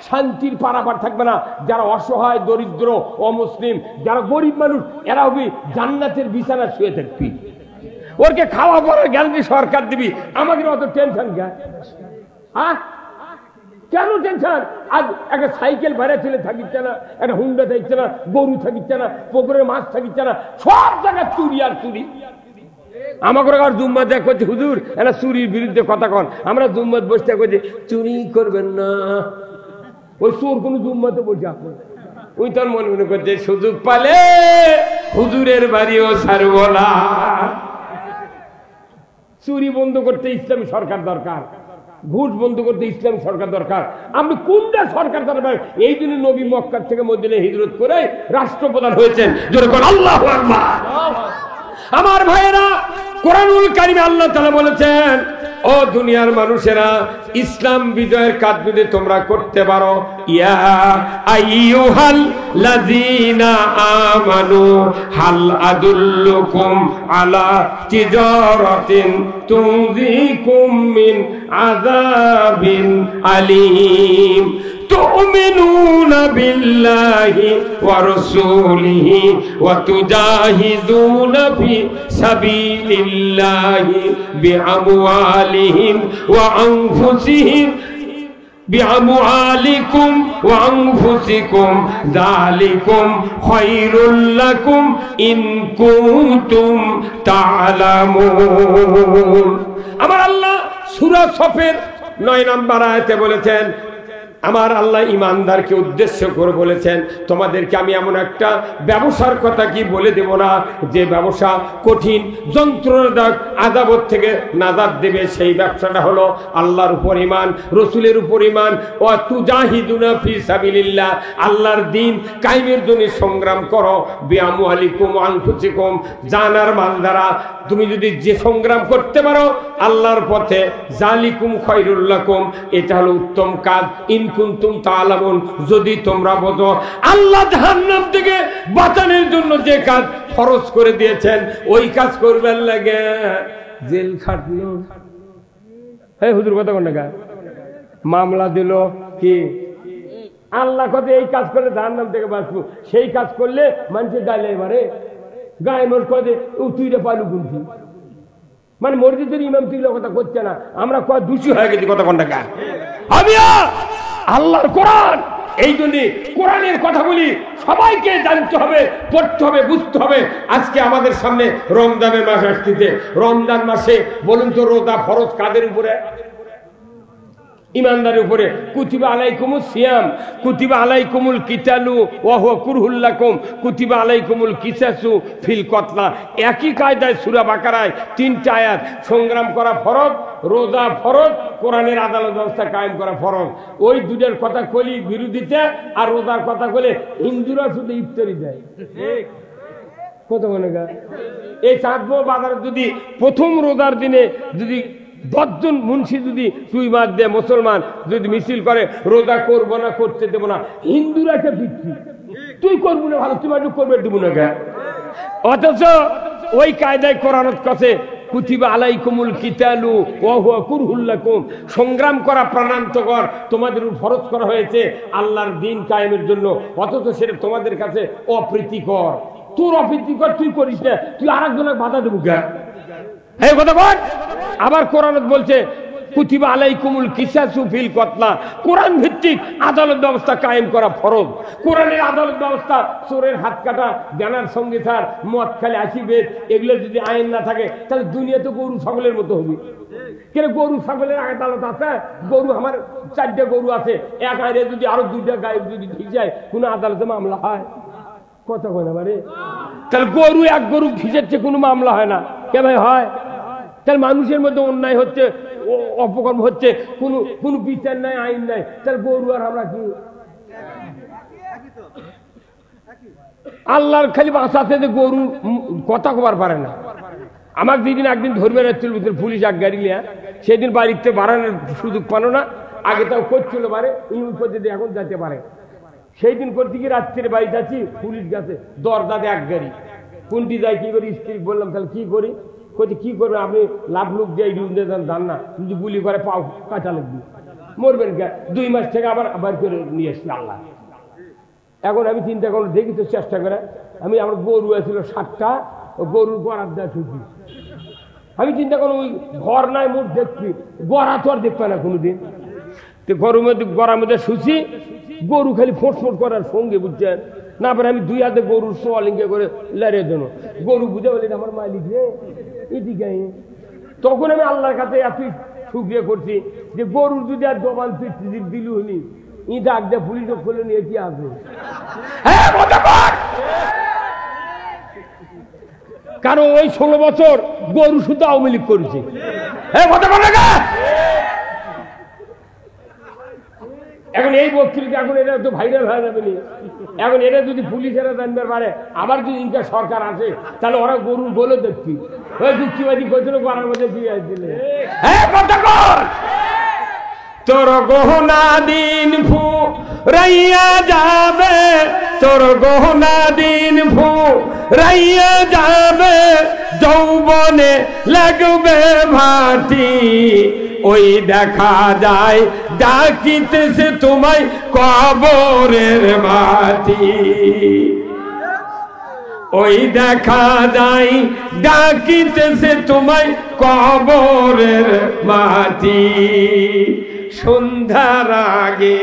শান্তির পারাপার থাকবে না। যারা অসহায়, দরিদ্র, অমুসলিম, যারা গরিব মানুষ, এরা হবে জান্নাতের বিছানা শুয়ে থাকবি, ওরকে খাওয়া পড়ার গ্যারান্টি সরকার দিবি। আমাদের অত টেনশন গায়ে, হ্যাঁ কেন টেনশন? আজ একটা সাইকেল ভাড়া ছেলে থাকিচ্ছে না, একটা হুন্ডা থাকছে না, গরু থাকিচ্ছে না, পুকুরের মাছ থাকিচ্ছে না, সব জায়গায় চুরি আর চুরি। আমাকে আর জুম্মা দেখ করছে হুজুর এরা চুরির বিরুদ্ধে কথা কন। আমরা জুম্মাত বসতে করছি চুরি করবেন না, ওই চোর কোন জুম্মাতে বলছে আপনার। ওই তোর মনে করছে সুযোগ পালে হুজুরের বাড়িও ছাড়ব না। চুরি বন্ধ করতে ইসলামী সরকার দরকার, ঘুষ বন্ধ করতে ইসলামী সরকার দরকার। আপনি কোনটা সরকার দরকার? এই জন্য নবী মক্কা থেকে মদিনায় হিজরত করে রাষ্ট্রপ্রধান হয়েছেন। জোরে বলেন আল্লাহু আকবার। আমার ভাইয়েরা, কোরআনুল কারীমে আল্লাহ তাআলা বলেছেন ও দুনিয়ার মানুষেরা, ইসলাম বিজয়ের কাজ যদি তোমরা করতে পারো, ইয়া আইয়ুহাল লাযিনা আমানু হাল আদুল্লুকুম আলা তিজারাতিন তুনজিকুম মিন আযাবিন আলীম تؤمنون بالله ورسوله وتجاهدون في سبيل الله بأموالهم وأنفسهم بأموالكم وأنفسكم ذلكم خير لكم إن كنتم تعلمون আমার আল্লাহ সূরা সফের 9 নম্বর আয়াতে বলেছেন, আমার আল্লাহ ঈমানদারকে উদ্দেশ্য করে বলেছেন, তোমাদেরকে আমি এমন একটা ব্যবসার কথা কি বলে দেব না যে ব্যবসা কঠিন, যন্ত্রণাদায়ক, আযাব থেকে নাজাত দেবে। সেই ব্যবসাটা হলো আল্লাহর উপর ঈমান, রাসূলের উপর ঈমান। ওয়া তুজাহিদুনা ফি সাবিলিল্লাহ, আল্লাহর দ্বীন কায়েমের জন্য সংগ্রাম করো। বিআমওয়ালিকুম ওয়া আনফুসিকুম, জান আর মাল দ্বারা তুমি যদি যে সংগ্রাম করতে পারো আল্লাহর পথে, জালিকুম খায়রুল লাকুম, এটা হলো উত্তম কাজ। ইন কুনতুম তাআলামুন, যদি তোমরা বোঝো। আল্লাহ জাহান্নাম থেকে বাঁচানোর জন্য যে কাজ ফরজ করে দিয়েছেন ওই কাজ করবেন লাগে জেল খাটলো। এই হুজুর কথা কোন না, মামলা দিল কি আল্লাহ কথা এই কাজ করে জাহান্নাম থেকে বাঁচবো, সেই কাজ করলে মানুষের গায়ে এবারে গায়ে মোট করে তুই রে পালু গুনছি, মানে মসজিদের ইমাম তুই কথা করছে না, আমরা কয় দোষী হয়ে গেছি। কথা কোন টাকা আমি আল্লাহর কোরআন, এই জন্য কোরআনের কথাগুলি সবাইকে জানতে হবে, পড়তে হবে, বুঝতে হবে। আজকে আমাদের সামনে রমজানের মাস আসছে। রমজান মাসে বলুন তো রোজা ফরজ কাদের উপরে? ঈমানদারের উপরে। কুতিবা আলাইকুমুস সিয়াম কুতিবা আলাইকুমুল কিতালু ওয়া হুয়া কুরহুল লাকুম কুতিবা আলাইকুমুল কিসাসু ফিল কতলা। একই কায়দায় সূরা বাকারায় 3টা আয়াত। সংগ্রাম করা ফরজ, রোজা ফরজ, কোরআনের আদালত ব্যবস্থা কায়েম করা ফরজ। ওই দুটোর কথা কলি বিরোধিতা, আর রোজার কথা বলে হিন্দুরা শুধু ইফতারি দেয়। ঠিক কত মনে গা এই চাঁদবো বাজার যদি প্রথম রোজার দিনে যদি 10 জন মুন্সি যদি সুই মাছ দেয়, মুসলমান যদি মিছিল করে রোজা করবো না, করতে দেবো না, হিন্দুরা কে পিচ্ছি তুই করবো না, ভালো তুমি করবে দেবো না কে। অথচ ওই কায়দায় কোরআনত কাছে কুতিবা আলাইকুমুল কিতালু ওয়া হুয়া কুরহুল লাকুম, সংগ্রাম করা প্রাণান্তকর, তোমাদের উপর ফরজ করা হয়েছে আল্লাহর দ্বীন কায়েমের জন্য। অথচ সেটা তোমাদের কাছে অপ্রীতিকর। তোর অপ্রীতিকর তুই করিস না, তুই আরেকজনের বাধা দেবো কে? এই কথা বল। আবার কোরআন বলছে কুতিবা আলাইকুমুল কিসাসু ফিল কতলা, কোরআন ভিত্তিক আদালত ব্যবস্থা কায়েম করা ফরজ। কোরআনের আদালত ব্যবস্থা, চোরের হাত কাটা, জানার সঙ্গে স্যার মদ খালি আসিবে, এগুলো যদি আইন না থাকে তাহলে দুনিয়া তো গরু ছাগলের মতো হবে। কেন গরু ছাগলের আদালত আছে? গরু আমার 4টা গরু আছে, এক আইনে যদি আরো 2টা গায়ে যদি ঠিক যায় কোনো আদালতে মামলা হয়? কথা কয় না বারে। তাহলে গরু এক গরু ভিজেছে কোনো মামলা হয় না, কে ভাই হয়? তাহলে মানুষের মধ্যে অন্যায় হচ্ছে, অপকর্ম হচ্ছে, কোনো বিচার নাই, আইন নাই, তাহলে গরু আর আমরা কি? আল্লাহর খালি বাঁচাতে যে গরু কথা কবার পারে না। আমার যেদিন একদিন ধরবে না পুলিশ এক গাড়ি লিয়া, সেদিন বাড়িতে বাড়ানোর সুযোগ পানো না, আগে তাও করছিল পারে, এখন যেতে পারে। সেই দিন করতে গিয়ে রাত্রে বাড়িতে আছি, পুলিশ গেছে দরজাতে এক গাড়ি, কোনটি যায় কি করি? স্ত্রী বললাম তাহলে কি করি? কোথায় কি করবেন আপনি? লাভ লোক যাই যান না, যদি গুলি করে পাও কাঁচা লাগবে, মরবেন কে? 2 মাস থেকে আবার করে নিয়ে এসছি আল্লাহ। এখন আমি চিন্তা করলাম, দেখি তো চেষ্টা করে, আমি আমার গরু আছিল 7টা, গরুর গড়ার দেওয়া ছুটি। আমি চিন্তা করলাম ওই ঘর নাই মোট দেখছি, গড়া তো আর দেখবে না কোনোদিন। তো গড়ার মধ্যে শুছি, গরু খালি ফোঁট করার সঙ্গে, বুঝছেন না? পরে আমি 2 হাতে গরুর সোয়ালিঙ্গে করে লাইরে দেন, গরু বুঝে বলি আমার মালিক রে এদিকে। তখন আমি আল্লাহর কাছে এত শুক্রিয়া করছি যে গরুর যদি আর দোকান দিল হলি ই ডাক দেয় পুলিশ খুলে নিয়ে কি আসবে। কারণ ওই 16 বছর গরু শুধু আওয়ামী লীগ করেছে। এখন এই বক্তৃতা এখন এটা তো ভাইরাল হয়ে যাবে না। এখন এটা যদি পুলিশেরা জানতে পারে, আবার যদি ইনকা সরকার আসে, তাহলে ওরা গরু বলে দেখবি ওই দুঃখীবাদী কইছিল করার মধ্যে দিয়ে আসছিল। তোর গহনা দিন ফু রাইয়া যাবে, তোর গহনা দিন ফু রাইয়া যাবে, যৌবনে লাগবে ভাটি, ওই দেখা যায় ডাকিতেছে তোমায় কবরের মাটি, ওই দেখা যায় ডাকিতেছে তোমায় কবরের মাটি, সন্ধ্যার আগে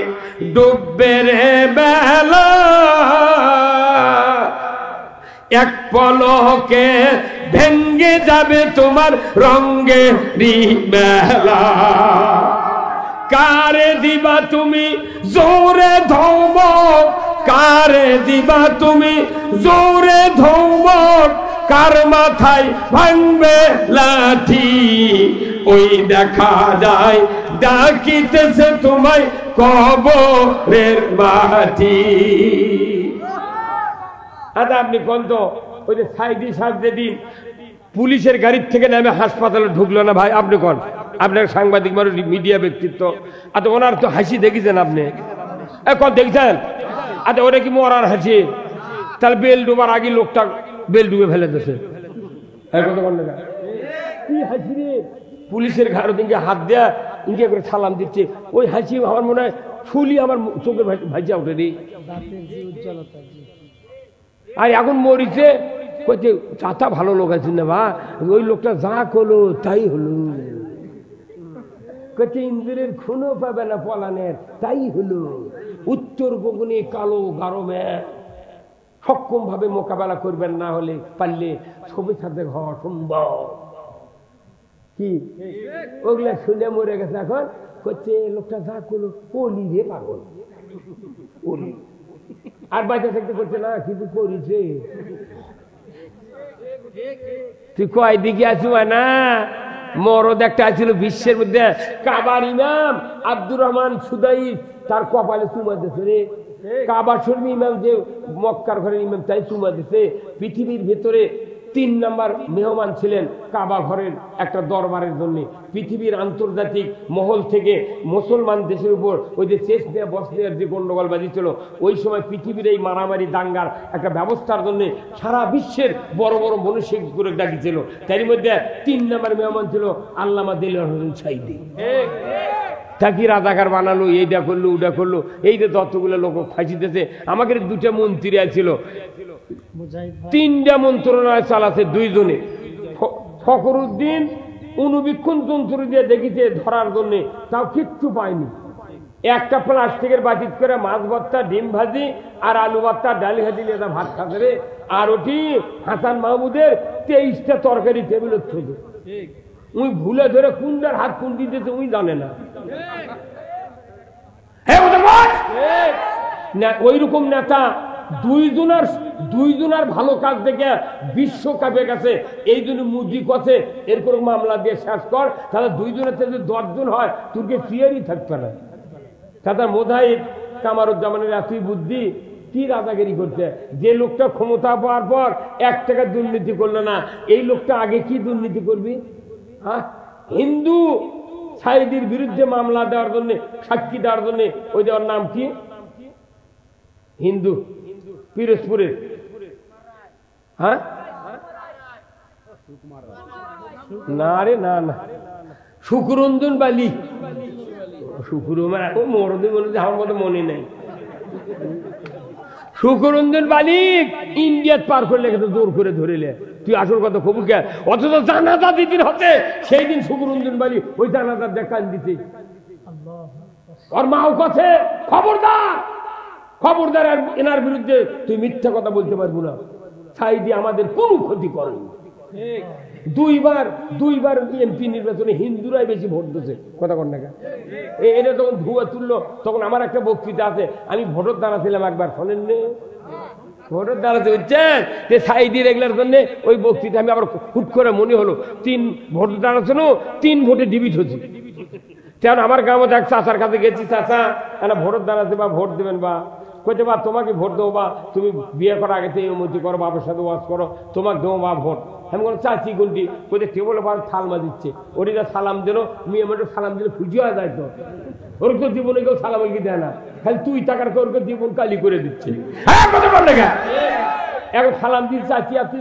ডুববে রে বেলা, এক পলকে ভেঙ্গে যাবে তোমার রঙ্গেরই মেলা, কারে দিবা তুমি জোরে ধমক, কারে দিবা তুমি জোরে ধমক, কার মাথায় ভাঙবে লাঠি, ওই দেখা যায় ডাকিতেছে তোমায় কবরের মাটি। আচ্ছা আপনি কোন তো ওই যে সাইডি সাজতে দিন পুলিশের গাড়ির থেকে নেমে হাসপাতালে ঢুকলো না ভাই, আপনি কোন, আপনার সাংবাদিক মানুষ, মিডিয়া ব্যক্তিত্ব, আচ্ছা ওনার তো হাসি দেখেছেন আপনি, এখন দেখছেন? আচ্ছা ওটা কি মরার হাসি? তাহলে বেল ডুবার আগে লোকটা বেল ডুবে ফেলে দিয়েছে, কি হাসি রে? পুলিশের ঘাড় দিকে হাত দেয়া ইঙ্গে করে সালাম দিচ্ছে, ওই হাসি আমার মনে হয় ফুলি আমার চোখে ভাইজা উঠে রে। আর এখন মরিছে কইছে চাচা ভালো লোক আছেন না বা, ওই লোকটা যা করলো তাই হলো, কইছে ইন্দ্রের খুনও পাবে না পলানের তাই হলো, উত্তর গগনে কালো গরমে সক্ষম ভাবে মোকাবেলা করবেন, না হলে পারলে ছবি সাথে হওয়া সম্ভব। কি ওগুলা শুনে মরে গেছে, এখন কইছে লোকটা যা করলো পলি রে পাগল, পলি। আর বাচ্চা থাকতে করছে না কিছু করেছে, তুই কয় দিকে আছো না? মরদ একটা আছিল বিশ্বের মধ্যে, কাবার ইমাম আব্দুর রহমান সুদাই, তার কপালে চুমা দিছে রে। কাবা শরীফ ইমাম যে মক্কার ঘরের ইমাম, তাই চুমা দিছে। পৃথিবীর ভেতরে 3 নম্বর মেহমান ছিলেন কাবা ঘরের একটা দরবারের জন্য। পৃথিবীর আন্তর্জাতিক মহল থেকে মুসলমান দেশের উপর ওই যে চেচনিয়া বসনিয়ার যে গন্ডগোল বাজিয়েছিল, ওই সময় পৃথিবীর এই মারামারি দাঙ্গার একটা ব্যবস্থার জন্য সারা বিশ্বের বড় বড় মনীষী করে ডাকিছিল। তারই মধ্যে 3 নম্বর মেহমান ছিল আল্লামা দেলোয়ার হোসেন সাঈদী। তাকে রাজাকার বানালো, এইটা করলো ওটা করলো, এই যে যতগুলো লোক ফাঁসিতেছে। আমাদের 2টা মন্ত্রী আছিল, 3টা মন্ত্রণালয় চালাতে 2 জনে। ফখরুদ্দিন অনুবীক্ষণ যন্ত্র দিয়ে দেখিতে ধরার জন্য, তাও কিচ্ছু পায়নি। একটা প্লাস্টিকের বাটিত করে মাছ ভর্তা, ডিম ভাজি আর আলু ভর্তা, ডাল ভাজি নিয়ে ভাত খাতে। আর ওটি হাসান মাহমুদের 23টা তরকারি টেবিলের থেকে। উনি ভুলে ধরে কোনটার হাত কোন দিতেছে উনি জানে না। ওই রকম নেতা 2 জনের ভালো কাজ দেখে বিশ্বকাপে গেছে। এই জন্য মুদি কথা এরকম মামলা দিয়ে শেষ কর, তাহলে 2 জনের থেকে 10 জন হয়, তোরকে ফিয়ারই থাকবে না। তাদের মোজাহিদ কামারুজ্জামানের এতই বুদ্ধি, কি রাজাগিরি করতে। যে লোকটা ক্ষমতা পাওয়ার পর 1 টাকা দুর্নীতি করলো না, এই লোকটা আগে কি দুর্নীতি করবি? হ্যাঁ, হিন্দু সাঈদীর বিরুদ্ধে মামলা দেওয়ার জন্য, সাক্ষী দেওয়ার জন্য, ওই দেওয়ার নাম কি, হিন্দু পিরোজপুরের, হ্যাঁ না রে না না, শুকুরঞ্জন বালি, আমার মতো মনে নেই। শুকুরঞ্জন বালিক ইন্ডিয়াত পার করলে জোর করে ধরিলে, তুই আসল কথা খবর কে? অথচ জানাজা যেদিন হচ্ছে সেই দিন শুকুরঞ্জন বালি ওই জানাজার দেখান দিতে। ওর মাও কাছে খবরদার, খবরদার, এনার বিরুদ্ধে তুই মিথ্যা কথা বলতে পারবো না। সাঈদী আমাদের কোনো ক্ষতি করেনি। 2বার এমপি নির্বাচনে হিন্দুরাই বেশি ভোট দিয়েছে। কথা কন না, এটা যখন ধুয়া তুললো তখন আমার একটা বক্তৃতা আছে, আমি ভোটের দ্বারা ছিলাম একবার, শোনেন নে? ভোটের দ্বারা হচ্ছেন যে সাঈদী রেগলার জন্য ওই বক্তৃতা আমি আবার হুট করে মনে হলো 3 ভোট দ্বারা ছিল, 3 ভোটে ডিবিট হচ্ছে। তেমন আমার গ্রামে এক চাচার কাছে গেছি, চাচা একটা ভোটের দাঁড়াতে বা ভোট দেবেন বা কইতে বা তোমাকে ভোট দেবো বা তুমি বিয়ে করার আগে থেকে উন্নতি করো, বাবার সাথে ওয়াজ করো, তোমাকে দেবো বা ভোট। আমি কোনো চাচি কোনটি কোথায় টেবলে বার থালমা দিচ্ছে, ওরিটা সালাম দিল, মেয়ে আমার সালাম দিলে খুশি হয়ে যায় তো। ওর তো জীবনে কেউ সালাম কি দেয় না, খালি তুই টাকার ওর জীবন কালি করে দিচ্ছে। হ্যাঁ কথা বল না, এখন সালাম দিচ্ছে চাচি আপনি